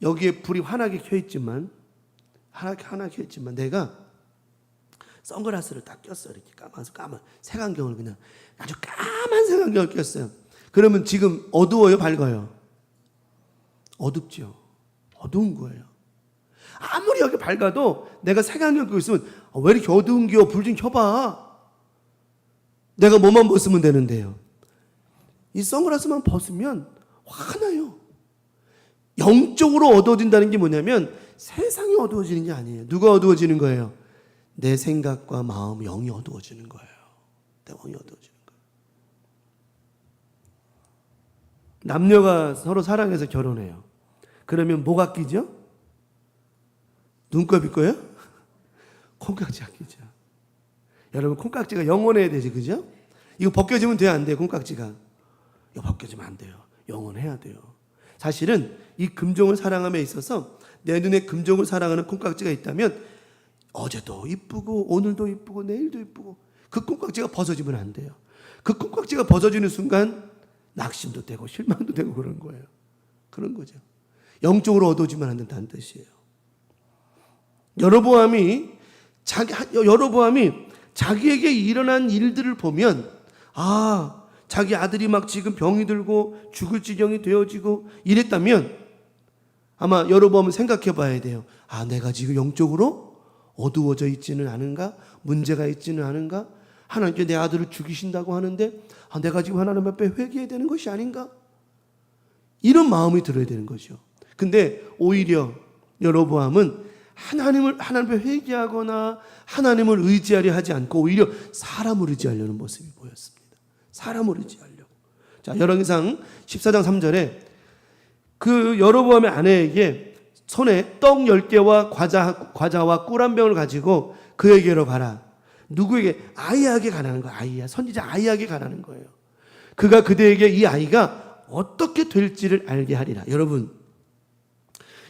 여기에 불이 환하게 켜있지만, 환하게 켜있지만 내가 선글라스를 딱 꼈어요. 이렇게 까만 색안경을, 그냥 아주 까만 색안경을 꼈어요. 그러면 지금 어두워요, 밝아요? 어둡죠. 어두운 거예요. 아무리 여기 밝아도 내가 색안경 끼고 있으면 왜 이렇게 어두운겨? 불 좀 켜봐. 내가 뭐만 벗으면 되는데요. 이 선글라스만 벗으면 화나요. 영적으로 어두워진다는 게 뭐냐면 세상이 어두워지는 게 아니에요. 누가 어두워지는 거예요? 내 생각과 마음, 영이 어두워지는 거예요. 내 영이 어두워지는 거예요. 남녀가 서로 사랑해서 결혼해요. 그러면 뭐가 끼죠? 눈곱이 거예요? 콩깍지가 끼죠. 여러분, 콩깍지가 영원해야 되지, 그죠? 이거 벗겨지면 돼요, 안 돼요? 콩깍지가 이거 벗겨지면 안 돼요. 영원해야 돼요. 사실은 이 금종을 사랑함에 있어서 내 눈에 금종을 사랑하는 콩깍지가 있다면 어제도 이쁘고 오늘도 이쁘고 내일도 이쁘고 그 콩깍지가 벗어지면 안 돼요. 그 콩깍지가 벗어지는 순간 낙심도 되고 실망도 되고 그런 거예요. 그런 거죠. 영적으로 어두워지면 안 된다는 뜻이에요. 여로보암이 자기에게 일어난 일들을 보면, 아, 자기 아들이 막 지금 병이 들고 죽을 지경이 되어지고 이랬다면 아마 여로보암은 생각해 봐야 돼요. 아, 내가 지금 영적으로 어두워져 있지는 않은가? 문제가 있지는 않은가? 하나님께 내 아들을 죽이신다고 하는데 아, 내가 지금 하나님 앞에 회개해야 되는 것이 아닌가? 이런 마음이 들어야 되는 거죠. 근데 오히려 여로보암은 하나님 앞에 회개하거나 하나님을 의지하려 하지 않고 오히려 사람을 의지하려는 모습이 보였습니다. 사람을 의지하려고. 자, 열왕기상 14장 3절에 그 여로보암의 아내에게 손에 떡 10개와 과자와 꿀 한 병을 가지고 그에게로 가라. 누구에게? 아이야에게 가라는 거예요. 아이야, 선지자 아이야에게 가라는 거예요. 그가 그대에게 이 아이가 어떻게 될지를 알게 하리라. 여러분,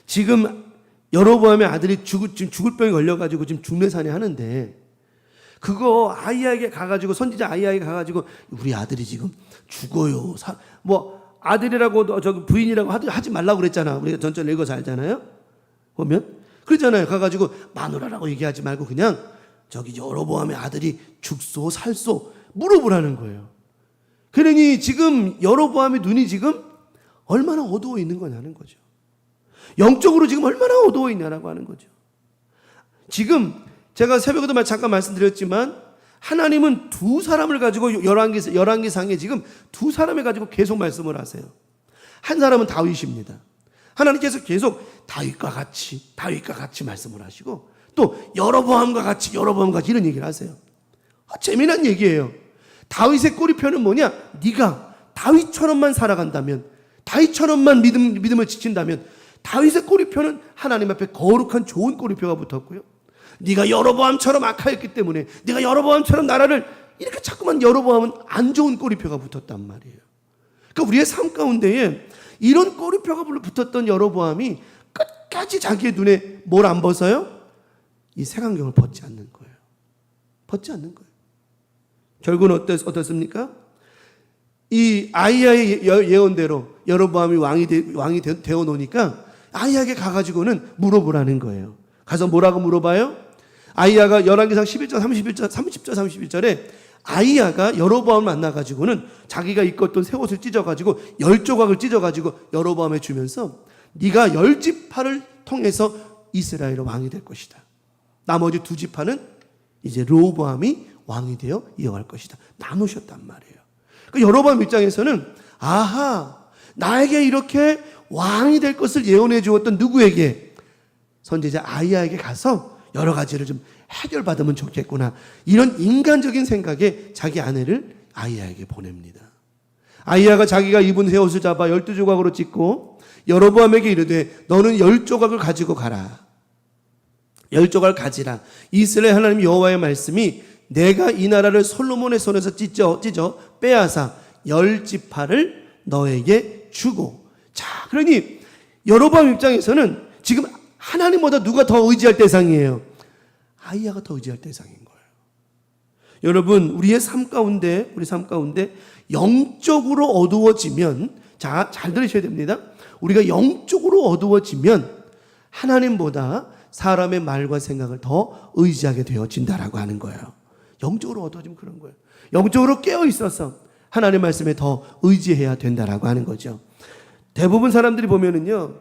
지금 여로보암의 아들이 지금 죽을 병에 걸려가지고 지금 중내산에 하는데 그거 아이야에게 가가지고 선지자 아이야에게 가가지고 우리 아들이 지금 죽어요. 뭐 아들이라고 저 부인이라고 하지 말라고 그랬잖아. 우리가 전전에 읽어서 알잖아요. 보면 그러잖아요. 가가지고 마누라라고 얘기하지 말고 그냥 저기 여로보암의 아들이 죽소 살소 물어보라는 거예요. 그러니 지금 여로보암의 눈이 지금 얼마나 어두워 있는 거냐는 거죠. 영적으로 지금 얼마나 어두워 있냐라고 하는 거죠. 지금 제가 새벽에도 잠깐 말씀드렸지만 하나님은 두 사람을 가지고 열왕기상에 지금 두 사람을 가지고 계속 말씀을 하세요. 한 사람은 다윗입니다. 하나님께서 계속 다윗과 같이 말씀을 하시고 또 여로보암과 같이 이런 얘기를 하세요. 재미난 얘기예요. 다윗의 꼬리표는 뭐냐? 네가 다윗처럼만 살아간다면, 다윗처럼만 믿음을 지킨다면 다윗의 꼬리표는 하나님 앞에 거룩한 좋은 꼬리표가 붙었고요. 네가 여로보암처럼 악하였기 때문에 네가 여로보암처럼 나라를 이렇게 자꾸만 여로보암은 안 좋은 꼬리표가 붙었단 말이에요. 그러니까 우리의 삶 가운데에 이런 꼬리표가 붙었던 여로보암이 끝까지 자기의 눈에 뭘 안 벗어요? 이 색안경을 벗지 않는 거예요. 벗지 않는 거예요. 결국은 어떻습니까? 이 아이야의 예언대로 여로보암이 왕이 되어 놓으니까 아이야에게 가가지고는 물어보라는 거예요. 가서 뭐라고 물어봐요? 아이야가 열왕기상 11장 30절 31절에 아이야가 여로보암을 만나가지고는 자기가 입고 있던 새 옷을 찢어가지고 10조각을 찢어가지고 여로보암에 주면서 네가 10지파를 통해서 이스라엘의 왕이 될 것이다. 나머지 2지파는 이제 르호보암이 왕이 되어 이어갈 것이다. 나누셨단 말이에요. 그러니까 여로보암 입장에서는 아하, 나에게 이렇게 왕이 될 것을 예언해 주었던 누구에게? 선지자 아이야에게 가서 여러 가지를 좀 해결받으면 좋겠구나. 이런 인간적인 생각에 자기 아내를 아이야에게 보냅니다. 아이야가 자기가 입은 새 옷을 잡아 12조각으로 찢고 여로보암에게 이르되 너는 10조각을 가지고 가라. 10조각을 가지라. 이스라엘 하나님 여호와의 말씀이 내가 이 나라를 솔로몬의 손에서 찢어 빼앗아 10지파를 너에게 주고. 자, 그러니 여로보암 입장에서는 지금 하나님보다 누가 더 의지할 대상이에요? 아히야가 더 의지할 대상인 거예요. 여러분, 우리 삶 가운데 영적으로 어두워지면, 자, 잘 들으셔야 됩니다. 우리가 영적으로 어두워지면 하나님보다 사람의 말과 생각을 더 의지하게 되어진다라고 하는 거예요. 영적으로 어두워지면 그런 거예요. 영적으로 깨어 있어서 하나님의 말씀에 더 의지해야 된다라고 하는 거죠. 대부분 사람들이 보면은요,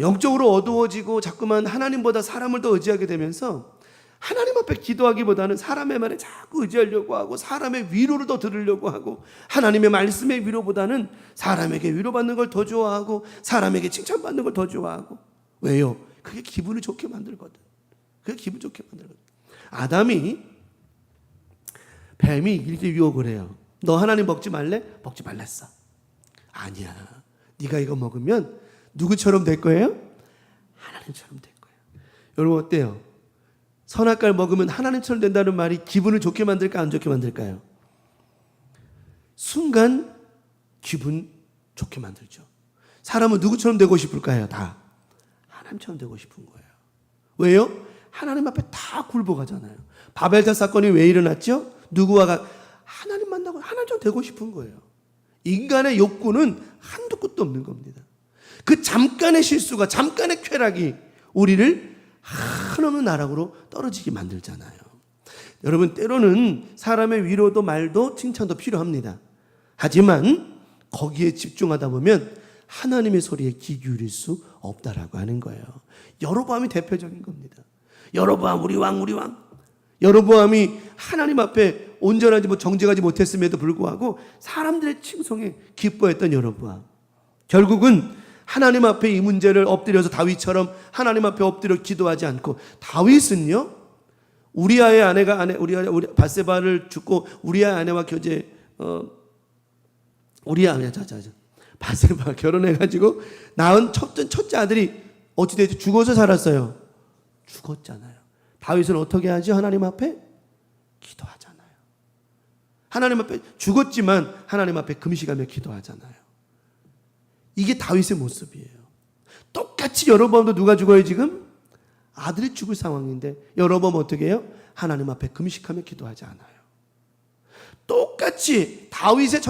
영적으로 어두워지고 자꾸만 하나님보다 사람을 더 의지하게 되면서 하나님 앞에 기도하기보다는 사람의 말에 자꾸 의지하려고 하고 사람의 위로를 더 들으려고 하고 하나님의 말씀의 위로보다는 사람에게 위로받는 걸 더 좋아하고 사람에게 칭찬받는 걸 더 좋아하고. 왜요? 그게 기분을 좋게 만들거든. 그게 기분 좋게 만들거든. 아담이 뱀이 이렇게 유혹을 해요. 너 하나님 먹지 말래? 먹지 말랬어. 아니야. 네가 이거 먹으면 누구처럼 될 거예요? 하나님처럼 될 거예요. 여러분 어때요? 선악과를 먹으면 하나님처럼 된다는 말이 기분을 좋게 만들까 안 좋게 만들까요? 순간 기분 좋게 만들죠. 사람은 누구처럼 되고 싶을까요? 다 하나님처럼 되고 싶은 거예요. 왜요? 하나님 앞에 다 굴복하잖아요. 바벨탑 사건이 왜 일어났죠? 누구와가 하나님 만나고 하나님처럼 되고 싶은 거예요. 인간의 욕구는 한도 끝도 없는 겁니다. 그 잠깐의 실수가, 잠깐의 쾌락이 우리를 한없는 나락으로 떨어지게 만들잖아요. 여러분, 때로는 사람의 위로도 말도 칭찬도 필요합니다. 하지만 거기에 집중하다 보면 하나님의 소리에 귀 기울일 수 없다라고 하는 거예요. 여로보암이 대표적인 겁니다. 여로보암 우리 왕. 여로보암이 하나님 앞에 온전하지 정직하지 못했음에도 불구하고 사람들의 칭송에 기뻐했던 여로보암. 결국은 하나님 앞에 이 문제를 엎드려서 다윗처럼 하나님 앞에 엎드려 기도하지 않고, 다윗은요, 우리아의 아내가 우리 바세바를 죽고 우리아의 아내와 바세바 결혼해가지고 낳은 첫째 아들이 어찌 됐지? 죽어서 살았어요. 죽었잖아요. 다윗은 어떻게 하죠? 하나님 앞에 기도하잖아요. 하나님 앞에 죽었지만 하나님 앞에 금식하며 기도하잖아요. 이게 다윗의 모습이에요. 똑같이 여로보암도 누가 죽어요 지금? 아들이 죽을 상황인데 여로보암 어떻게 해요? 하나님 앞에 금식하며 기도하지 않아요. 똑같이 다윗의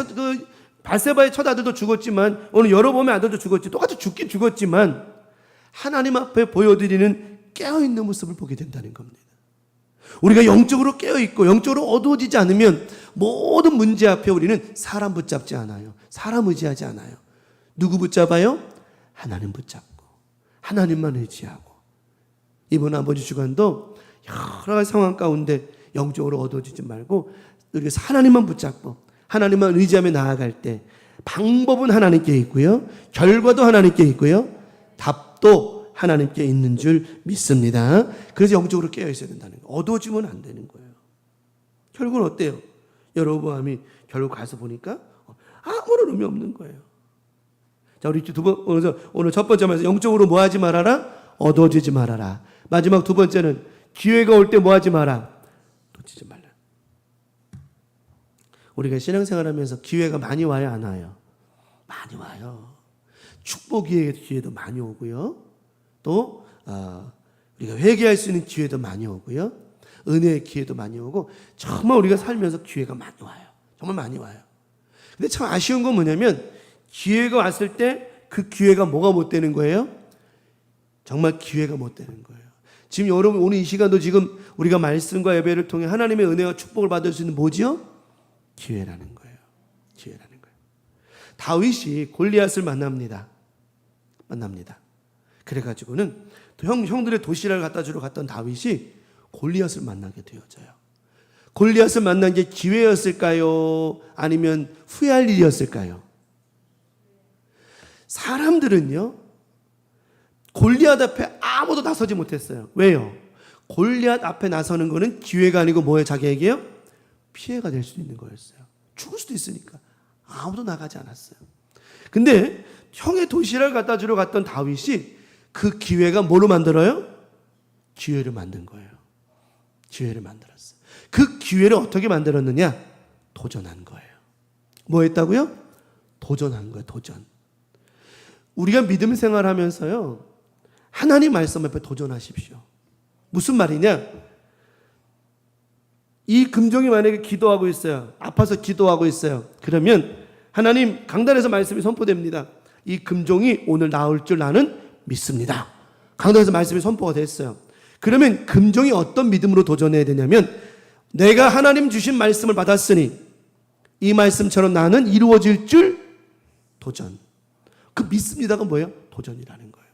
바세바의 첫 아들도 죽었지만 오늘 여로보암의 아들도 죽었지, 똑같이 죽긴 죽었지만 하나님 앞에 보여드리는 깨어있는 모습을 보게 된다는 겁니다. 우리가 영적으로 깨어있고 영적으로 어두워지지 않으면 모든 문제 앞에 우리는 사람 붙잡지 않아요. 사람 의지하지 않아요. 누구 붙잡아요? 하나님 붙잡고 하나님만 의지하고. 이번 아버지 주간도 여러 가지 상황 가운데 영적으로 어두워지지 말고 우리가 하나님만 붙잡고 하나님만 의지하며 나아갈 때 방법은 하나님께 있고요, 결과도 하나님께 있고요, 답도 하나님께 있는 줄 믿습니다. 그래서 영적으로 깨어 있어야 된다는 거예요. 어두워지면 안 되는 거예요. 결국은 어때요? 여로보암이 결국 가서 보니까 아무런 의미 없는 거예요. 자, 우리 오늘 첫 번째 말씀, 영적으로 뭐 하지 말아라? 어두워지지 말아라. 마지막 두 번째는 기회가 올 때 뭐 하지 마라? 놓치지 말라. 우리가 신앙생활하면서 기회가 많이 와요, 안 와요? 많이 와요. 축복의 기회도 많이 오고요. 또 우리가 회개할 수 있는 기회도 많이 오고요. 은혜의 기회도 많이 오고, 정말 우리가 살면서 기회가 많이 와요. 정말 많이 와요. 근데 참 아쉬운 건 뭐냐면 기회가 왔을 때 그 기회가 뭐가 못 되는 거예요? 정말 기회가 못 되는 거예요. 지금 여러분 오늘 이 시간도 지금 우리가 말씀과 예배를 통해 하나님의 은혜와 축복을 받을 수 있는 뭐지요? 기회라는 거예요. 기회라는 거예요. 다윗이 골리앗을 만납니다. 그래가지고는 또 형들의 도시락을 갖다 주러 갔던 다윗이 골리앗을 만나게 되어져요. 골리앗을 만난 게 기회였을까요? 아니면 후회할 일이었을까요? 사람들은요, 골리앗 앞에 아무도 나서지 못했어요. 왜요? 골리앗 앞에 나서는 거는 기회가 아니고 뭐예요? 자기에게요? 피해가 될 수도 있는 거였어요. 죽을 수도 있으니까 아무도 나가지 않았어요. 근데 형의 도시락을 갖다 주러 갔던 다윗이 그 기회가 뭐로 만들어요? 기회를 만든 거예요. 기회를 만들었어요. 그 기회를 어떻게 만들었느냐? 도전한 거예요. 뭐 했다고요? 도전한 거예요. 도전. 우리가 믿음 생활하면서요, 하나님 말씀 앞에 도전하십시오. 무슨 말이냐? 이 금종이 만약에 기도하고 있어요. 아파서 기도하고 있어요. 그러면 하나님 강단에서 말씀이 선포됩니다. 이 금종이 오늘 나올 줄 나는 믿습니다. 강단에서 말씀이 선포가 됐어요. 그러면 금종이 어떤 믿음으로 도전해야 되냐면, 내가 하나님 주신 말씀을 받았으니 이 말씀처럼 나는 이루어질 줄 도전. 그 믿습니다가 뭐예요? 도전이라는 거예요.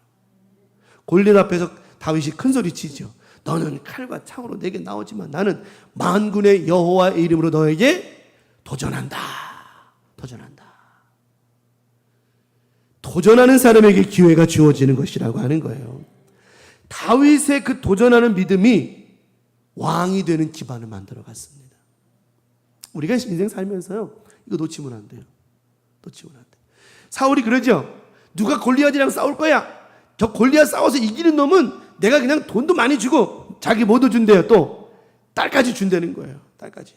골리앗 앞에서 다윗이 큰 소리 치죠. 너는 칼과 창으로 내게 나오지만 나는 만군의 여호와의 이름으로 너에게 도전한다. 도전한다. 도전하는 사람에게 기회가 주어지는 것이라고 하는 거예요. 다윗의 그 도전하는 믿음이 왕이 되는 기반을 만들어 갔습니다. 우리가 인생 살면서요, 이거 놓치면 안 돼요. 놓치면 안 돼요. 사울이 그러죠. 누가 골리앗이랑 싸울 거야. 저 골리앗 싸워서 이기는 놈은 내가 그냥 돈도 많이 주고 자기 뭐도 준대요. 또 딸까지 준다는 거예요. 딸까지.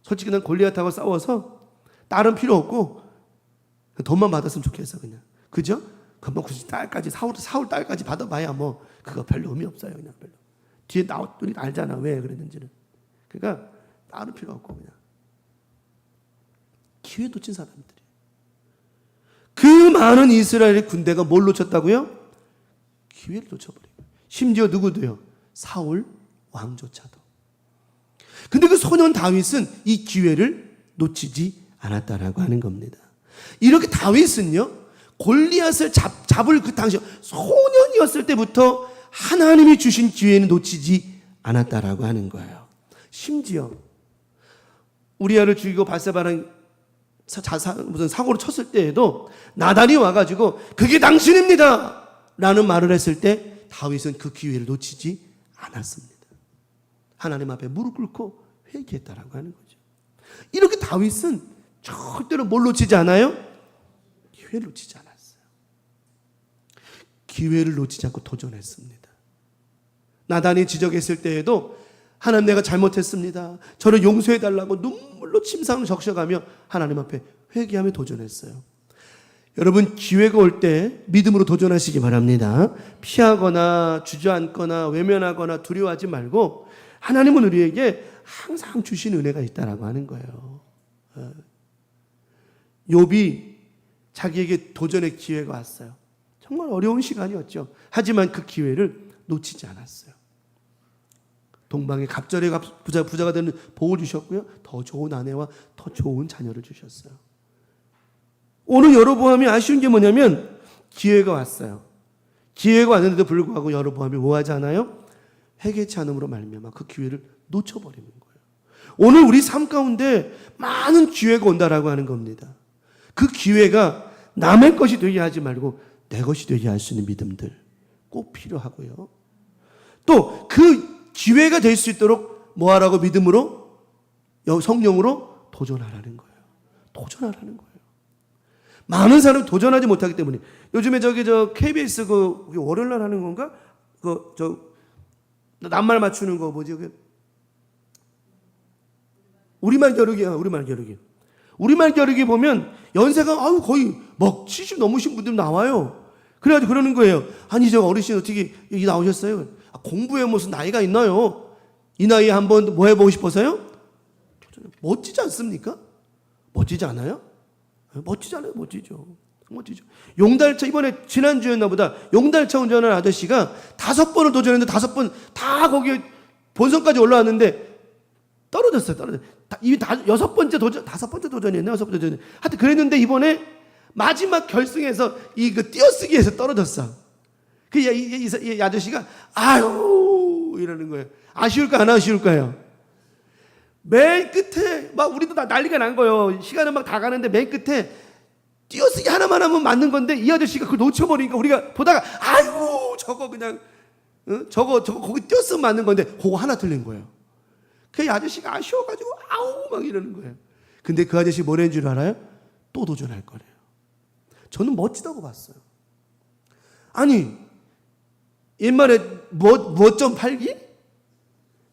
솔직히 난 골리앗하고 싸워서 딸은 필요 없고 돈만 받았으면 좋겠어 그냥. 그죠? 금방 굳이 딸까지 사울 딸까지 받아봐야 뭐 그거 별로 의미 없어요. 그냥 별로. 뒤에 나왔더니 알잖아 왜 그랬는지는. 그러니까 딸은 필요 없고 그냥. 기회 놓친 사람들이. 그 많은 이스라엘의 군대가 뭘 놓쳤다고요? 기회를 놓쳐버린 거예요. 심지어 누구도요? 사울 왕조차도. 근데 그 소년 다윗은 이 기회를 놓치지 않았다라고 하는 겁니다. 이렇게 다윗은요, 골리앗을 잡을 그 당시 소년이었을 때부터 하나님이 주신 기회는 놓치지 않았다라고 하는 거예요. 심지어 우리아를 죽이고 바세바랑 무슨 사고를 쳤을 때에도 나단이 와가지고 그게 당신입니다 라는 말을 했을 때 다윗은 그 기회를 놓치지 않았습니다. 하나님 앞에 무릎 꿇고 회개했다라고 하는 거죠. 이렇게 다윗은 절대로 뭘 놓치지 않아요? 기회를 놓치지 않았어요. 기회를 놓치지 않고 도전했습니다. 나단이 지적했을 때에도 하나님 내가 잘못했습니다. 저를 용서해달라고 눈물로 침상을 적셔가며 하나님 앞에 회개하며 도전했어요. 여러분 기회가 올 때 믿음으로 도전하시기 바랍니다. 피하거나 주저앉거나 외면하거나 두려워하지 말고 하나님은 우리에게 항상 주신 은혜가 있다라고 하는 거예요. 욥이 자기에게 도전의 기회가 왔어요. 정말 어려운 시간이었죠. 하지만 그 기회를 놓치지 않았어요. 동방의 갑절의 부자가 되는 복을 주셨고요. 더 좋은 아내와 더 좋은 자녀를 주셨어요. 오늘 여로보암이 아쉬운 게 뭐냐면 기회가 왔어요. 기회가 왔는데도 불구하고 여로보암이 뭐하지 않아요? 회개치 않음으로 말미암아 그 기회를 놓쳐버리는 거예요. 오늘 우리 삶 가운데 많은 기회가 온다라고 하는 겁니다. 그 기회가 남의 것이 되게 하지 말고 내 것이 되게 할 수 있는 믿음들 꼭 필요하고요. 또 그 기회가 될 수 있도록 뭐하라고 믿음으로 성령으로 도전하라는 거예요. 도전하라는 거예요. 많은 사람이 도전하지 못하기 때문에 요즘에 KBS 그 월요일 날 하는 건가? 낱말 맞추는 거 뭐지? 우리말 겨루기야. 우리말 겨루기 보면 연세가 거의 70 넘으신 분들 나와요. 그래가지고 그러는 거예요. 아니 저 어르신 어떻게 여기 나오셨어요? 공부에 무슨 나이가 있나요? 이 나이에 한번 뭐 해보고 싶어서요? 멋지지 않습니까? 멋지지 않아요? 멋지잖아요. 멋지죠. 용달차 이번에 지난주였나 보다 용달차 운전하는 아저씨가 5번을 도전했는데 5번 다 거기 본선까지 올라왔는데 떨어졌어요. 이미 5번째 도전이었나? 6번째 도전. 하여튼 그랬는데 이번에 마지막 결승에서 그 띄어쓰기에서 떨어졌어. 이 아저씨가 아유 이러는 거예요. 아쉬울까 안 아쉬울까요? 맨 끝에 막 우리도 다 난리가 난 거예요. 시간은 막 다 가는데 맨 끝에 띄어쓰기 하나만 하면 맞는 건데 이 아저씨가 그걸 놓쳐버리니까 우리가 보다가 아이고 저거 그냥 저거 거기 띄었으면 맞는 건데 그거 하나 틀린 거예요. 그 아저씨가 아쉬워가지고 아우 막 이러는 거예요. 근데 그 아저씨 뭐라는 줄 알아요? 또 도전할 거래요. 저는 멋지다고 봤어요. 아니, 옛말에 뭐 점 팔기?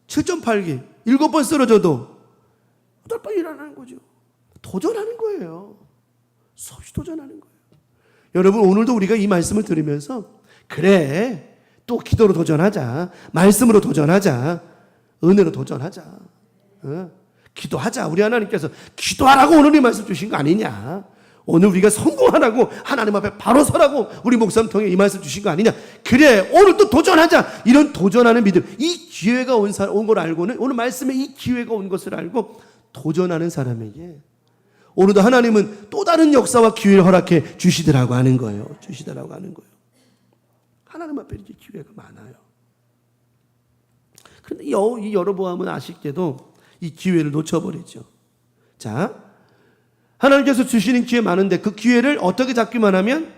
7.8기 7번 쓰러져도 8번 일어나는 거죠. 도전하는 거예요. 수없이 도전하는 거예요. 여러분, 오늘도 우리가 이 말씀을 들으면서 그래, 또 기도로 도전하자, 말씀으로 도전하자, 은혜로 도전하자, 기도하자. 우리 하나님께서 기도하라고 오늘 이 말씀 주신 거 아니냐, 오늘 우리가 성공하라고 하나님 앞에 바로 서라고 우리 목사님 통해 이 말씀 주신 거 아니냐, 그래 오늘 또 도전하자, 이런 도전하는 믿음, 이 기회가 온 걸 알고는, 오늘 말씀에 이 기회가 온 것을 알고 도전하는 사람에게 오늘도 하나님은 또 다른 역사와 기회를 허락해 주시더라고 하는 거예요. 주시더라고 하는 거예요. 하나님 앞에 이렇게 기회가 많아요. 그런데 이 여로보암은 아쉽게도 이 기회를 놓쳐버리죠. 자, 하나님께서 주시는 기회 많은데 그 기회를 어떻게 잡기만 하면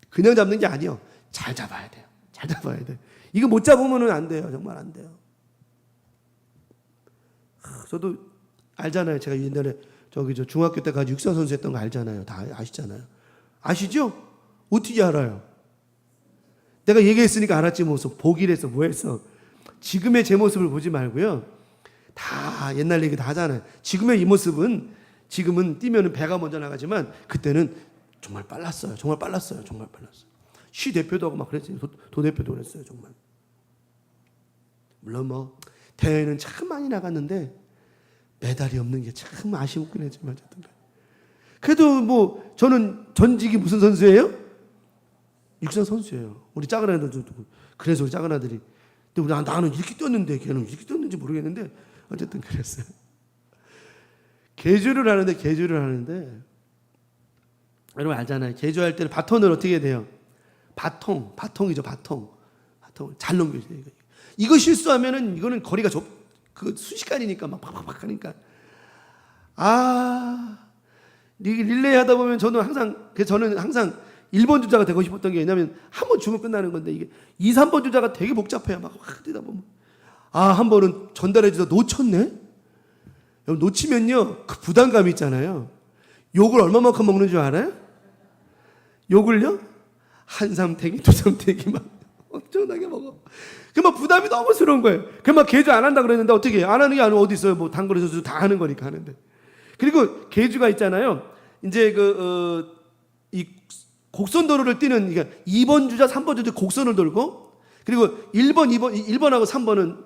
그냥 잡는 게 아니에요. 잘 잡아야 돼요. 잘 잡아야 돼요. 이거 못 잡으면 안 돼요. 정말 안 돼요. 저도 알잖아요. 제가 옛날에 저 중학교 때까지 육상 선수 했던 거 알잖아요. 다 아시잖아요. 아시죠? 어떻게 알아요? 내가 얘기했으니까 알았지 뭐. 보기를 했어. 뭐 했어. 지금의 제 모습을 보지 말고요. 다 옛날 얘기 다 하잖아요. 지금의 이 모습은, 지금은 뛰면 배가 먼저 나가지만 그때는 정말 빨랐어요. 정말 빨랐어요. 정말 빨랐어요. 시 대표도 하고 막 그랬어요. 도 대표도 그랬어요. 정말. 물론 뭐 대회는 참 많이 나갔는데 메달이 없는 게 참 아쉽긴 했지만 어쨌든 그래도 뭐 저는 전직이 무슨 선수예요? 육상 선수예요. 우리 작은 아들도 그래서 우리 작은 아들이, 근데 나는 이렇게 뛰었는데 걔는 이렇게 뛰었는지 모르겠는데 어쨌든 그랬어요. 계주를 하는데 여러분 알잖아요. 계주할 때는 바톤을 어떻게 해야 돼요? 바통이죠. 바통 잘 넘겨줘야 돼요. 이거 실수하면은 이거는 거리가 순식간이니까 막 팍팍팍 하니까, 릴레이 하다 보면 저는 항상 1번 주자가 되고 싶었던 게, 왜냐면 한 번 주면 끝나는 건데 이게 2, 3번 주자가 되게 복잡해요. 막 뛰다 보면 한 번은 전달해줘서 놓쳤네. 여러분 놓치면요 그 부담감이 있잖아요. 욕을 얼마만큼 먹는 줄 알아요? 욕을요? 한 삼탱이 두 삼탱이 막 엄청나게 먹어. 그 부담이 너무 스러운 거예요. 그 계주 안 한다 그랬는데 어떻게 해요? 안 하는 게 아니고 어디 있어요? 뭐 단거리 선수 다 하는 거니까 하는데. 그리고 계주가 있잖아요. 이제 이 곡선도로를 뛰는, 그러니까 2번 주자, 3번 주자 곡선을 돌고, 그리고 1번하고 3번은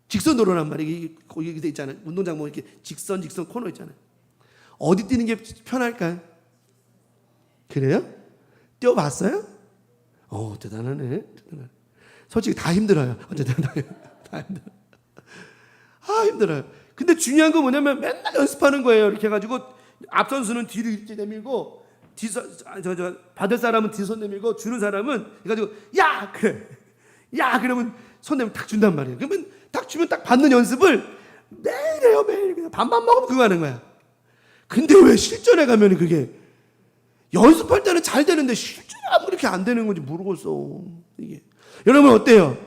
직선도로란 말이에요. 거기 돼 있잖아요. 운동장 뭐 이렇게 직선 코너 있잖아요. 어디 뛰는 게 편할까요? 그래요? 뛰어봤어요? 대단하네. 솔직히 다 힘들어요. 어쨌든 다 힘들어요. 힘들어요. 근데 중요한 건 뭐냐면 맨날 연습하는 거예요. 이렇게 해가지고 앞 선수는 뒤를 이렇게 내밀고, 받을 사람은 뒤 손 내밀고, 주는 사람은 해가지고 야 그러면 손 내밀면 딱 준단 말이에요. 그러면 딱 주면 딱 받는 연습을 매일 해요. 매일 그냥 밥만 먹으면 그거 하는 거야. 근데 왜 실전에 가면 그게, 연습할 때는 잘 되는데 실전에 하면 그렇게 안 되는 건지 모르겠어. 이게 여러분 어때요?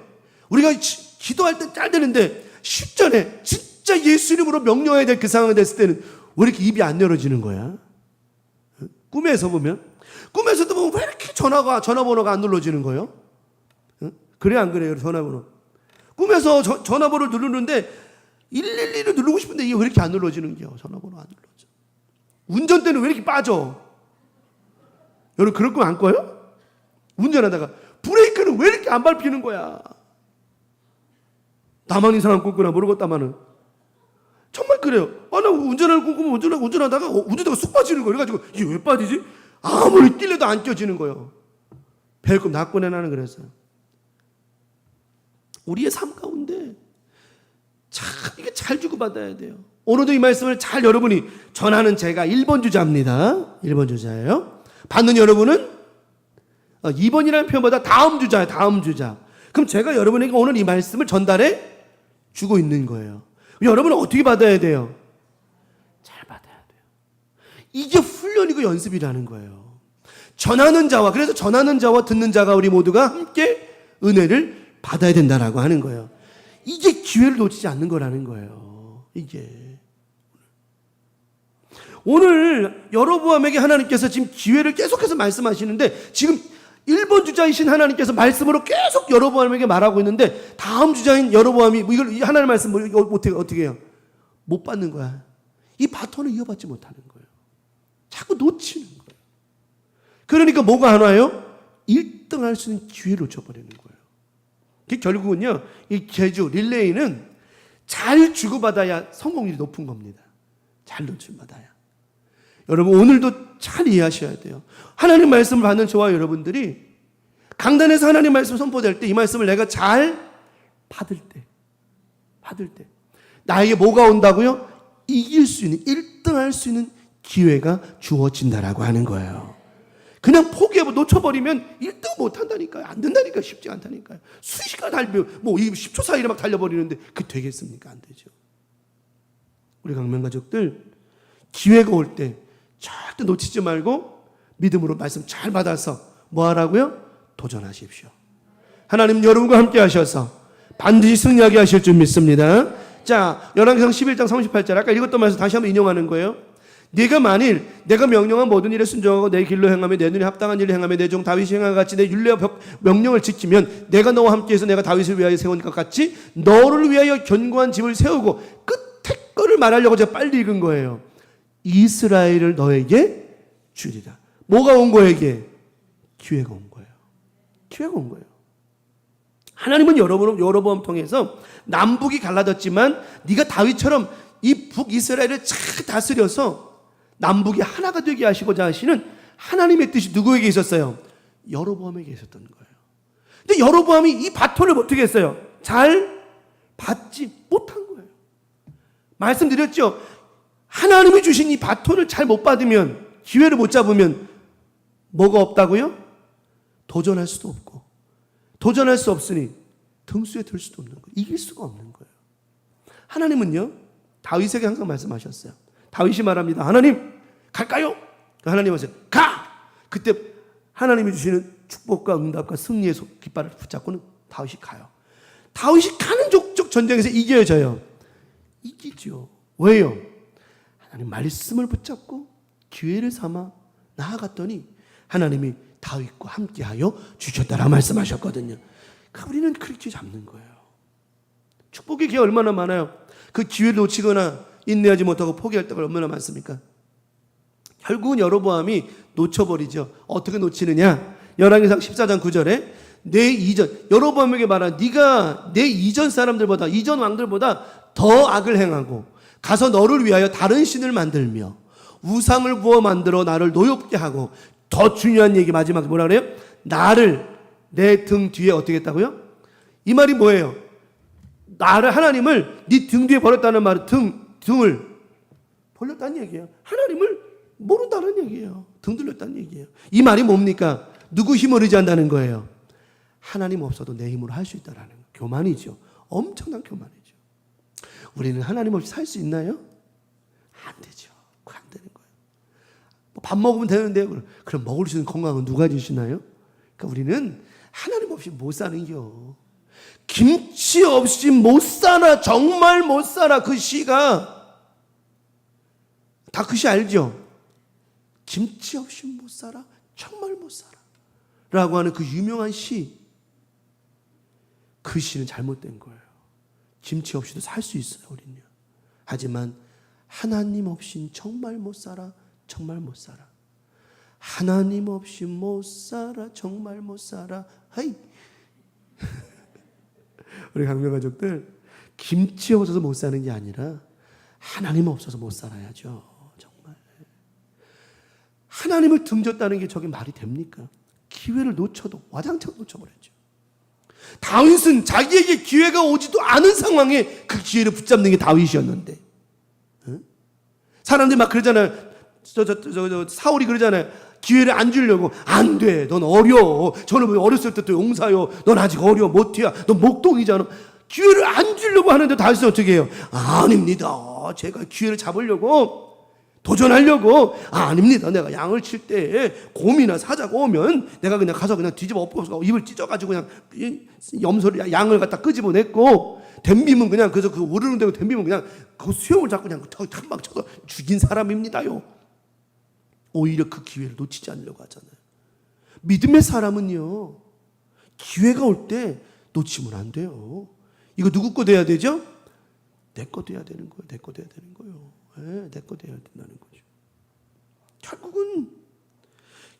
우리가 기도할 때 잘 되는데 실전에 진짜 예수 이름으로 명령해야 될 그 상황이 됐을 때는 왜 이렇게 입이 안 열어지는 거야? 꿈에서도 보면 왜 이렇게 전화번호가 안 눌러지는 거예요? 그래 안 그래요? 전화번호 꿈에서 전화번호를 누르는데 112를 누르고 싶은데 이게 왜 이렇게 안 눌러지는 거야? 전화번호 안 눌러져. 운전대는 왜 이렇게 빠져? 여러분 그럴 거면 안 꺼요? 운전하다가 브레이크는 왜 이렇게 안 밟히는 거야? 나만 이상한 꿈꾸나 모르겠다마는 정말 그래요. 나 운전하다가 쑥 빠지는 거예요. 그래가지고 이게 왜 빠지지? 아무리 뛰려도 안 껴지는 거예요. 배꼽 낙고내 나는 그랬어요. 우리의 삶 가운데 참 이게 잘 주고받아야 돼요. 오늘도 이 말씀을 잘 여러분이 전하는 제가 1번 주자입니다. 1번 주자예요. 받는 여러분은 2번이라는 표현보다 다음 주자예요. 다음 주자. 그럼 제가 여러분에게 오늘 이 말씀을 전달해 주고 있는 거예요. 여러분은 어떻게 받아야 돼요? 잘 받아야 돼요. 이게 훈련이고 연습이라는 거예요. 그래서 전하는 자와 듣는 자가 우리 모두가 함께 은혜를 받아야 된다라고 하는 거예요. 이게 기회를 놓치지 않는 거라는 거예요. 이게. 오늘 여로보암에게 하나님께서 지금 기회를 계속해서 말씀하시는데 지금 1번 주자이신 하나님께서 말씀으로 계속 여로보암에게 말하고 있는데 다음 주자인 여로보암이 이걸 하나님의 말씀을 어떻게 해요? 못 받는 거야. 이 바톤을 이어받지 못하는 거예요. 자꾸 놓치는 거예요. 그러니까 뭐가 하나요? 1등 할 수 있는 기회를 놓쳐버리는 거예요. 결국은요, 이 계주, 릴레이는 잘 주고받아야 성공률이 높은 겁니다. 잘 노출받아야. 여러분, 오늘도 잘 이해하셔야 돼요. 하나님 말씀을 받는 저와 여러분들이 강단에서 하나님 말씀 선포될 때 이 말씀을 내가 잘 받을 때, 나에게 뭐가 온다고요? 이길 수 있는, 1등 할 수 있는 기회가 주어진다라고 하는 거예요. 그냥 포기하고 놓쳐버리면 1등 못 한다니까요. 안 된다니까요. 쉽지 않다니까요. 수시간 달려, 10초 사이에 막 달려버리는데 그게 되겠습니까? 안 되죠. 우리 강명가족들, 기회가 올 때 절대 놓치지 말고 믿음으로 말씀 잘 받아서 뭐 하라고요? 도전하십시오. 하나님 여러분과 함께 하셔서 반드시 승리하게 하실 줄 믿습니다. 자, 열왕기상 11장 38절 아까 읽었던 말씀 다시 한번 인용하는 거예요. 네가 만일 내가 명령한 모든 일에 순종하고 내 길로 행하며 내 눈에 합당한 일을 행하며 내 종 다윗이 행한 것 같이 내 율례와 명령을 지키면 내가 너와 함께해서 내가 다윗을 위하여 세운 것 같이 너를 위하여 견고한 집을 세우고 끝에 거를 말하려고 제가 빨리 읽은 거예요. 이스라엘을 너에게 주리라. 뭐가 온 거에게? 기회가 온 거예요. 기회가 온 거예요. 하나님은 여로보암 통해서 남북이 갈라졌지만 네가 다윗처럼 이 북이스라엘을 잘 다스려서 남북이 하나가 되게 하시고자 하시는 하나님의 뜻이 누구에게 있었어요? 여로보암에게 있었던 거예요. 근데 여로보암이 이 바톤을 어떻게 했어요? 잘 받지 못한 거예요. 말씀드렸죠? 하나님이 주신 이 바톤을 잘 못 받으면, 기회를 못 잡으면 뭐가 없다고요? 도전할 수도 없고, 도전할 수 없으니 등수에 들 수도 없는 거예요. 이길 수가 없는 거예요. 하나님은요, 다윗에게 항상 말씀하셨어요. 다윗이 말합니다. 하나님, 갈까요? 하나님 하세요. 가! 그때 하나님이 주시는 축복과 응답과 승리의 깃발을 붙잡고는 다윗이 가요. 다윗이 가는 족족 전쟁에서 이겨져요. 이기죠. 왜요? 하나님 말씀을 붙잡고 기회를 삼아 나아갔더니 하나님이 다윗과 함께하여 주셨다라 말씀하셨거든요. 우리는 그렇게 잡는 거예요. 축복의 기회 얼마나 많아요. 그 기회를 놓치거나 인내하지 못하고 포기할 때가 얼마나 많습니까? 결국은 여로보암이 놓쳐버리죠. 어떻게 놓치느냐? 열왕기상 14장 9절에 내 이전, 여로보암에게 말한 네가 내 이전 사람들보다, 이전 왕들보다 더 악을 행하고 가서 너를 위하여 다른 신을 만들며 우상을 부어 만들어 나를 노엽게 하고, 더 중요한 얘기 마지막에 뭐라 그래요? 나를 내 등 뒤에 어떻게 했다고요? 이 말이 뭐예요? 나를, 하나님을 네 등 뒤에 버렸다는 말은 등을 벌렸다는 얘기예요. 하나님을 모른다는 얘기예요. 등 들렸다는 얘기예요. 이 말이 뭡니까? 누구 힘을 의지한다는 거예요? 하나님 없어도 내 힘으로 할 수 있다라는 거. 교만이죠. 엄청난 교만이죠. 우리는 하나님 없이 살 수 있나요? 안 되죠. 안 되는 거예요. 밥 먹으면 되는데 그럼 먹을 수 있는 건강은 누가 주시나요? 그러니까 우리는 하나님 없이 못 사는 겨. 김치 없이 못 살아. 정말 못 살아. 그 시가 다 그 시 알죠? 김치 없이 못 살아. 정말 못 살아. 라고 하는 그 유명한 시. 그 시는 잘못된 거예요. 김치 없이도 살 수 있어요, 우리는요. 하지만 하나님 없인 정말 못 살아. 정말 못 살아. 하나님 없이 못 살아. 정말 못 살아. 하이. 우리 강명가족들, 김치 없어서 못 사는 게 아니라 하나님 없어서 못 살아야죠. 정말. 하나님을 등졌다는 게 저게 말이 됩니까? 기회를 놓쳐도 와장창 놓쳐버렸죠. 다윗은 자기에게 기회가 오지도 않은 상황에 그 기회를 붙잡는 게 다윗이었는데, 사람들이 막 그러잖아요. 사울이 그러잖아요. 기회를 안 주려고. 안 돼. 넌 어려. 저는 어렸을 때부터 용사요. 넌 아직 어려. 못해야. 넌 목동이잖아. 기회를 안 주려고 하는데 다윗은 어떻게 해요? 아닙니다. 제가 기회를 잡으려고, 도전하려고. 아닙니다. 내가 양을 칠 때 곰이나 사자가 오면 내가 그냥 가서 그냥 뒤집어 엎어서 입을 찢어가지고 그냥 염소를, 양을 갖다 끄집어냈고, 댐비면 그냥 그래서 그 오르는 대로 댐비면 그냥 그 수염을 잡고 그냥 탁막 쳐서 죽인 사람입니다요. 오히려 그 기회를 놓치지 않으려고 하잖아요. 믿음의 사람은요, 기회가 올 때 놓치면 안 돼요. 이거 누구 거 돼야 되죠? 내 거 돼야 되는 거예요. 내 거 돼야 되는 거예요. 네, 내 거 돼야 된다는 거죠. 결국은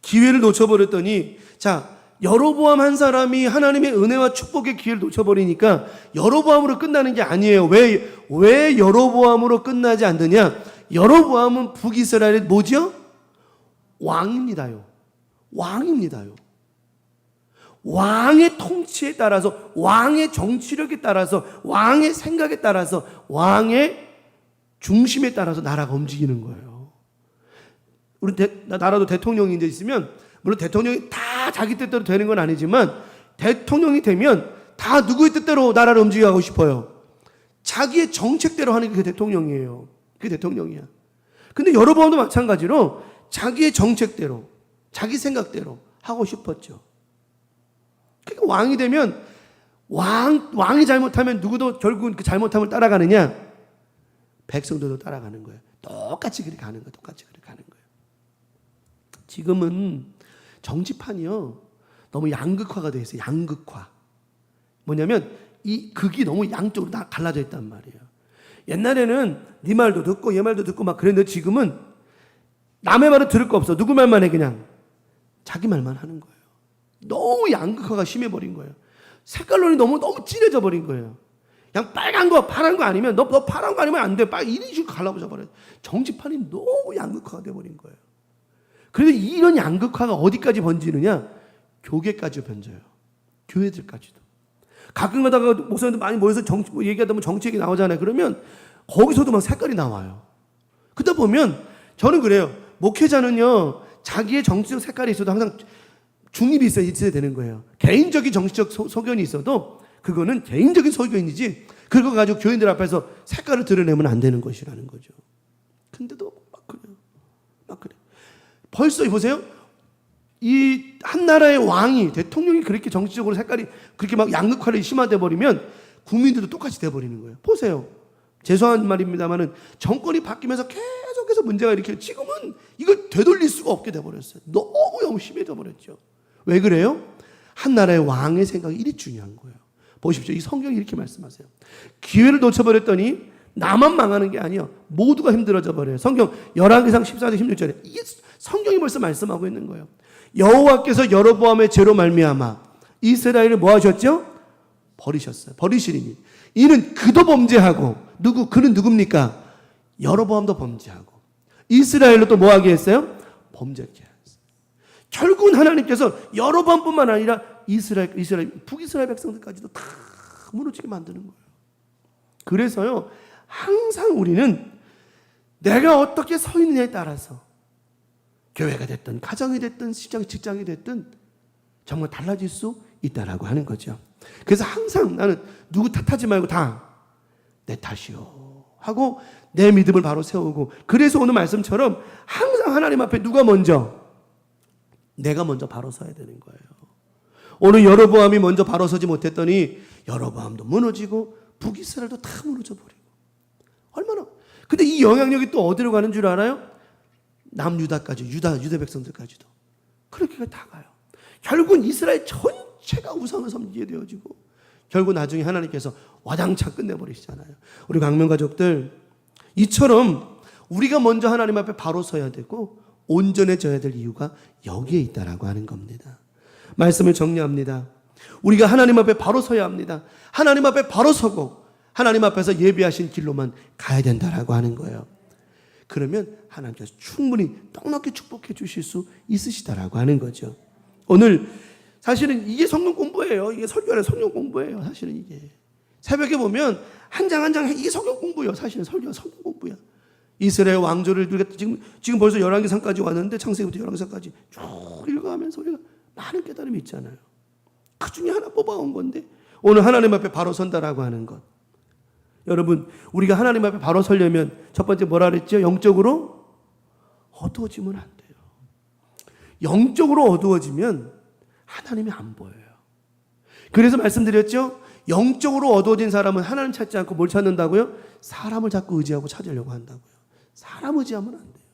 기회를 놓쳐버렸더니, 자, 여로보암 한 사람이 하나님의 은혜와 축복의 기회를 놓쳐버리니까 여로보암으로 끝나는 게 아니에요. 왜 여로보암으로 끝나지 않느냐? 여로보암은 북이스라엘의 뭐죠? 왕입니다요. 왕입니다요. 왕의 통치에 따라서, 왕의 정치력에 따라서, 왕의 생각에 따라서, 왕의 중심에 따라서 나라가 움직이는 거예요. 우리 나라도 대통령이 이제 있으면, 물론 대통령이 다 자기 뜻대로 되는 건 아니지만, 대통령이 되면 다 누구의 뜻대로 나라를 움직이고 싶어요. 자기의 정책대로 하는 게 그 대통령이에요. 그게 대통령이야. 근데 여로보암도 마찬가지로 자기의 정책대로, 자기 생각대로 하고 싶었죠. 그러니까 왕이 되면 왕이 잘못하면 누구도 결국은 그 잘못함을 따라가느냐? 백성들도 따라가는 거예요. 똑같이 그렇게 가는 거예요. 똑같이 그렇게 가는 거예요. 지금은 정치판이요, 너무 양극화가 되어 있어요. 양극화. 뭐냐면 이 극이 너무 양쪽으로 다 갈라져 있단 말이에요. 옛날에는 네 말도 듣고 얘 말도 듣고 막 그랬는데 지금은 남의 말을 들을 거 없어. 누구 말만 해. 그냥 자기 말만 하는 거예요. 너무 양극화가 심해버린 거예요. 색깔론이 너무 진해져 버린 거예요. 그냥 빨간 거 파란 거 아니면 너 파란 거 아니면 안 돼. 빨리 이런 식으로 갈라버려 버려요. 정치판이 너무 양극화가 돼버린 거예요. 그래서 이런 양극화가 어디까지 번지느냐? 교계까지 번져요. 교회들까지도. 가끔 가다가 목사님들 많이 모여서 얘기하다 보면 정치 얘기 나오잖아요. 그러면 거기서도 막 색깔이 나와요. 그러다 보면 저는 그래요. 목회자는요, 자기의 정치적 색깔이 있어도 항상 중립이 있어야 되는 거예요. 개인적인 정치적 소견이 있어도 그거는 개인적인 소견이지 그거 가지고 교인들 앞에서 색깔을 드러내면 안 되는 것이라는 거죠. 근데도 막 그래요. 막 그래요. 벌써 보세요. 이 한 나라의 왕이, 대통령이 그렇게 정치적으로 색깔이 그렇게 막 양극화를 심화돼 버리면 국민들도 똑같이 돼 버리는 거예요. 보세요. 죄송한 말입니다만은 정권이 바뀌면서 계속해서 문제가 이렇게 지금은 이걸 되돌릴 수가 없게 돼 버렸어요. 너무 심해져 버렸죠. 왜 그래요? 한 나라의 왕의 생각이 이리 중요한 거예요. 보십시오. 이 성경이 이렇게 말씀하세요. 기회를 놓쳐버렸더니 나만 망하는 게 아니에요. 모두가 힘들어져 버려요. 성경 열왕기상 14장 16절에 이게 성경이 벌써 말씀하고 있는 거예요. 여호와께서 여로보암의 죄로 말미암아 이스라엘을 뭐 하셨죠? 버리셨어요. 버리시리니 이는 그도 범죄하고 그는 누굽니까? 여로보암도 범죄하고 이스라엘로 또 뭐 하게 했어요? 범죄하게 했어요. 결국은 하나님께서 여로보암뿐만 아니라 북이스라엘 백성들까지도 다 무너지게 만드는 거예요. 그래서요, 항상 우리는 내가 어떻게 서 있느냐에 따라서 교회가 됐든 가정이 됐든 직장이 됐든 정말 달라질 수 있다라고 하는 거죠. 그래서 항상 나는 누구 탓하지 말고 다 내 탓이요 하고 내 믿음을 바로 세우고, 그래서 오늘 말씀처럼 항상 하나님 앞에 누가 먼저? 내가 먼저 바로 서야 되는 거예요. 오늘 여로보암이 먼저 바로 서지 못했더니 여로보암도 무너지고 북이스라엘도 다 무너져 버리고. 얼마나. 근데 이 영향력이 또 어디로 가는 줄 알아요? 남유다까지, 유다 백성들까지도 그렇게 다 가요. 결국은 이스라엘 전체가 우상을 섬기게 되어지고 결국 나중에 하나님께서 와장창 끝내버리시잖아요. 우리 강명 가족들, 이처럼 우리가 먼저 하나님 앞에 바로 서야 되고 온전해져야 될 이유가 여기에 있다라고 하는 겁니다. 말씀을 정리합니다. 우리가 하나님 앞에 바로 서야 합니다. 하나님 앞에 바로 서고 하나님 앞에서 예비하신 길로만 가야 된다라고 하는 거예요. 그러면 하나님께서 충분히 떡넉게 축복해 주실 수 있으시다라고 하는 거죠. 오늘 사실은 이게 성경 공부예요. 이게 설교하는 성경 공부예요. 사실은 이게 새벽에 보면 한 장 한 장 이게 성경 공부예요. 사실은 설교가 성경 공부야. 이스라엘 왕조를 우리가 지금 벌써 열왕기상까지 왔는데 창세기부터 열왕기상까지 쭉 읽어가면서 우리가 많은 깨달음이 있잖아요. 그 중에 하나 뽑아온 건데 오늘 하나님 앞에 바로 선다라고 하는 것. 여러분, 우리가 하나님 앞에 바로 서려면 첫 번째 뭐라 그랬죠? 영적으로 어두워지면 안 돼요. 영적으로 어두워지면 하나님이 안 보여요. 그래서 말씀드렸죠? 영적으로 어두워진 사람은 하나님 찾지 않고 뭘 찾는다고요? 사람을 자꾸 의지하고 찾으려고 한다고요. 사람 의지하면 안 돼요.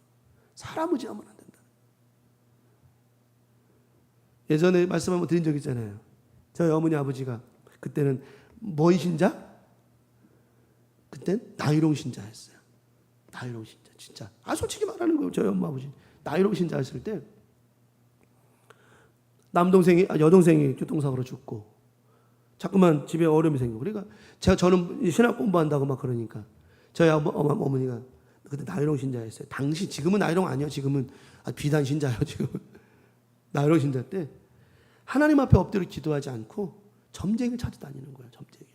사람 의지하면 안 된다. 예전에 말씀 한번 드린 적 있잖아요. 저희 어머니 아버지가 그때는 뭔 신자? 그땐 나이롱 신자였어요. 나이롱 신자 진짜. 솔직히 말하는 거예요. 저희 엄마 아버지 나이롱 신자였을 때 여동생이 교통사고로 죽고 자꾸만 집에 어려움이 생기고 그러니까 저는 신학 공부한다고 막 그러니까 저희 어머니가 그때 나이롱 신자였어요. 당시 지금은 나이롱 아니에요. 지금은 비단 신자예요. 지금 나이롱 신자 때 하나님 앞에 엎드려 기도하지 않고 점쟁이를 찾아다니는 거예요. 점쟁이를.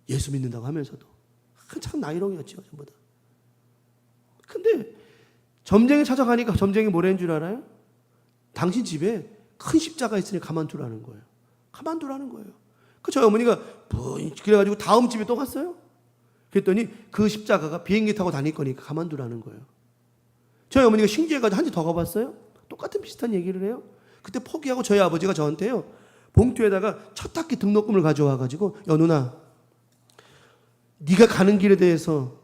예수 믿는다고 하면서도 한참 나이롱이었죠. 전부 다. 근데 점쟁이 찾아가니까 점쟁이 뭐라는 줄 알아요? 당신 집에 큰 십자가 있으니 가만두라는 거예요. 가만두라는 거예요. 저희 어머니가 그래가지고 다음 집에 또 갔어요. 그랬더니 그 십자가가 비행기 타고 다닐 거니까 가만두라는 거예요. 저희 어머니가 신기해가지고 한 집 더 가봤어요. 똑같은 비슷한 얘기를 해요. 그때 포기하고 저희 아버지가 저한테요. 봉투에다가 첫 학기 등록금을 가져와가지고 누나 네가 가는 길에 대해서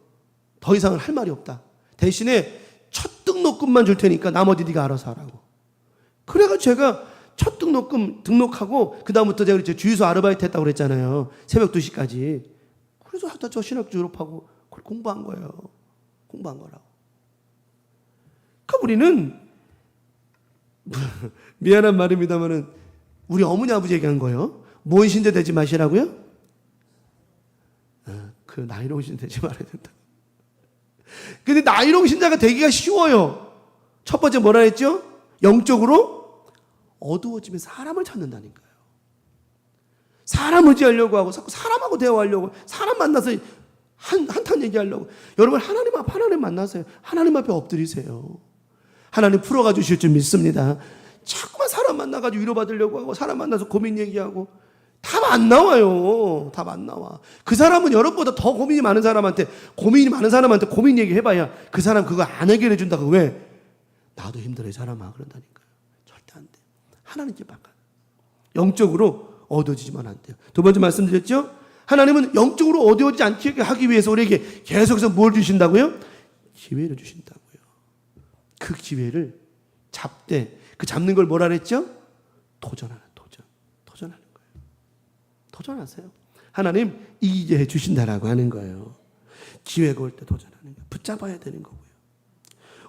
더 이상은 할 말이 없다. 대신에 첫 등록금만 줄 테니까 나머지 네가 알아서 하라고. 그래가지고 제가 첫 등록금 등록하고 그 다음부터 제가 주유소 아르바이트 했다고 그랬잖아요. 새벽 2시까지. 그래서 하다 저 신학 졸업하고 그걸 공부한 거예요. 공부한 거라고. 그러니까 우리는 미안한 말입니다만은 우리 어머니 아버지 얘기한 거예요. 뭔 신자 되지 마시라고요? 그 나이롱 신자 되지 말아야 된다. 근데 나이롱 신자가 되기가 쉬워요. 첫 번째 뭐라 했죠? 영적으로 어두워지면 사람을 찾는다니까요. 사람 의지하려고 하고 사람하고 대화하려고 사람 만나서 한탄 얘기하려고. 여러분 하나님 만나세요. 하나님 앞에 엎드리세요. 하나님 풀어가 주실 줄 믿습니다. 자꾸만 사람 만나가지고 위로받으려고 하고 사람 만나서 고민 얘기하고 답 안 나와요. 답 안 나와. 그 사람은 여러분보다 더 고민이 많은 사람한테 고민 얘기해봐야 그 사람 그거 안 해결해 준다고. 왜? 나도 힘들어 이 사람아 그런다니까요. 절대 안 돼. 하나님께 바꿔. 영적으로 어두워지지만 안 돼요. 두 번째 말씀드렸죠? 하나님은 영적으로 어두워지지 않게 하기 위해서 우리에게 계속해서 뭘 주신다고요? 기회를 주신다고요. 그 기회를 잡되 그 잡는 걸 뭐라 그랬죠? 도전하는 거예요. 도전하세요. 하나님 이기게 해주신다라고 하는 거예요. 기회가 올 때 도전하는 거예요. 붙잡아야 되는 거고요.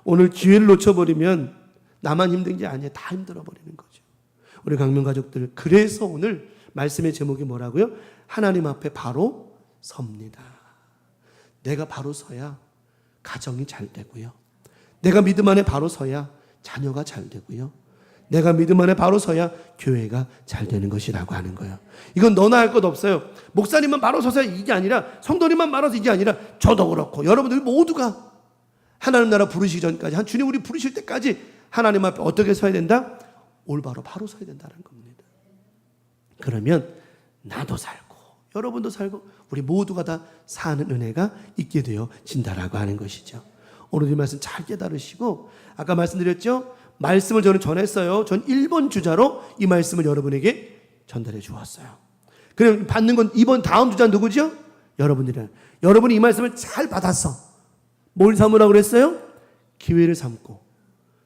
오늘 기회를 놓쳐버리면 나만 힘든 게 아니에요. 다 힘들어버리는 거죠. 우리 강명 가족들, 그래서 오늘 말씀의 제목이 뭐라고요? 하나님 앞에 바로 섭니다. 내가 바로 서야 가정이 잘 되고요. 내가 믿음 안에 바로 서야 자녀가 잘 되고요. 내가 믿음 안에 바로 서야 교회가 잘 되는 것이라고 하는 거예요. 이건 너나 할 것 없어요. 목사님만 바로 서서 이게 아니라, 성도님만 바로 서서 이게 아니라 저도 그렇고 여러분들 모두가 하나님 나라 부르시기 전까지, 주님 우리 부르실 때까지 하나님 앞에 어떻게 서야 된다? 올바로 바로 서야 된다는 겁니다. 그러면 나도 살고 여러분도 살고 우리 모두가 다 사는 은혜가 있게 되어진다라고 하는 것이죠. 오늘 이 말씀 잘 깨달으시고, 아까 말씀드렸죠? 말씀을 저는 전했어요. 전 1번 주자로 이 말씀을 여러분에게 전달해 주었어요. 그럼 받는 건 다음 주자 누구죠? 여러분들이에요. 여러분이 이 말씀을 잘 받았어. 뭘 삼으라고 그랬어요? 기회를 삼고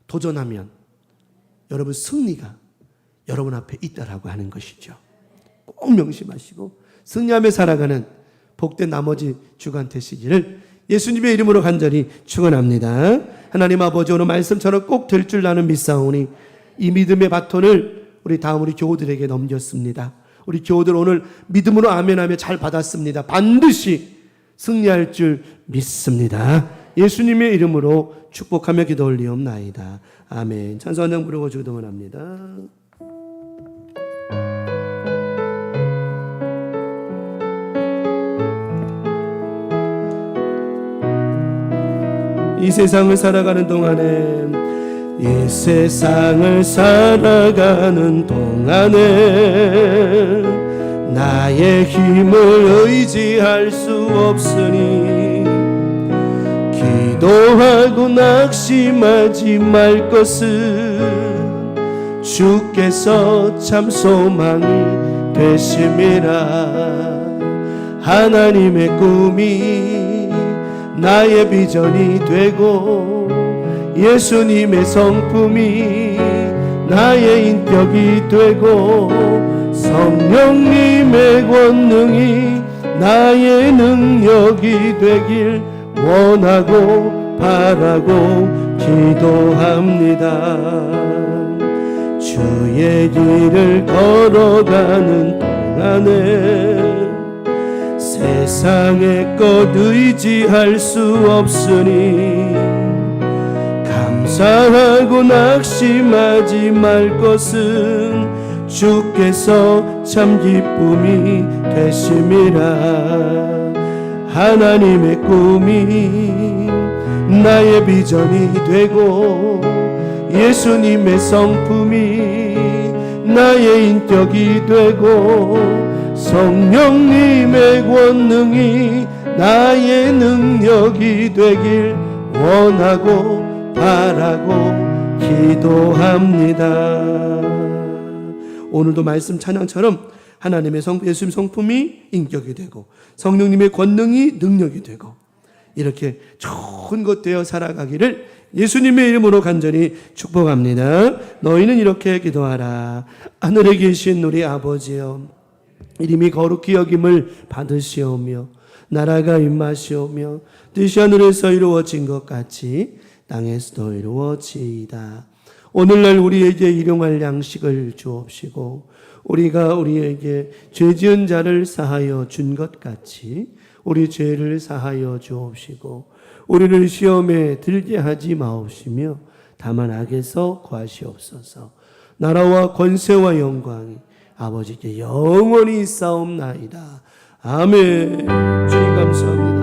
도전하면 여러분 승리가 여러분 앞에 있다라고 하는 것이죠. 꼭 명심하시고 승리하며 살아가는 복된 나머지 주간 되시기를 예수님의 이름으로 간절히 축원합니다. 하나님 아버지, 오늘 말씀처럼 꼭 될 줄 나는 믿사오니 이 믿음의 바톤을 우리 교우들에게 넘겼습니다. 우리 교우들 오늘 믿음으로 아멘하며 잘 받았습니다. 반드시 승리할 줄 믿습니다. 예수님의 이름으로 축복하며 기도 올리옵나이다. 아멘. 찬송 한 장 부르고 기도를 합니다. 이 세상을 살아가는 동안에 나의 힘을 의지할 수 없으니 기도하고 낙심하지 말 것은 주께서 참 소망이 되심이라. 하나님의 꿈이 나의 비전이 되고 예수님의 성품이 나의 인격이 되고 성령님의 권능이 나의 능력이 되길 원하고 바라고 기도합니다. 주의 길을 걸어가는 동안에 세상의 것 의지할 수 없으니 감사하고 낙심하지 말 것은 주께서 참 기쁨이 되심이라. 하나님의 꿈이 나의 비전이 되고 예수님의 성품이 나의 인격이 되고 성령님의 권능이 나의 능력이 되길 원하고 바라고 기도합니다. 오늘도 말씀 찬양처럼 하나님의 예수님 성품이 인격이 되고 성령님의 권능이 능력이 되고 이렇게 좋은 것 되어 살아가기를 예수님의 이름으로 간절히 축복합니다. 너희는 이렇게 기도하라. 하늘에 계신 우리 아버지여, 이름이 거룩히 여김을 받으시오며 나라가 임하시오며 뜻이 하늘에서 이루어진 것 같이 땅에서도 이루어지이다. 오늘날 우리에게 일용할 양식을 주옵시고 우리가 우리에게 죄지은 자를 사하여 준 것 같이 우리 죄를 사하여 주옵시고 우리를 시험에 들게 하지 마옵시며 다만 악에서 구하시옵소서. 나라와 권세와 영광이 아버지께 영원히 있사옵나이다. 아멘. 주님 감사합니다.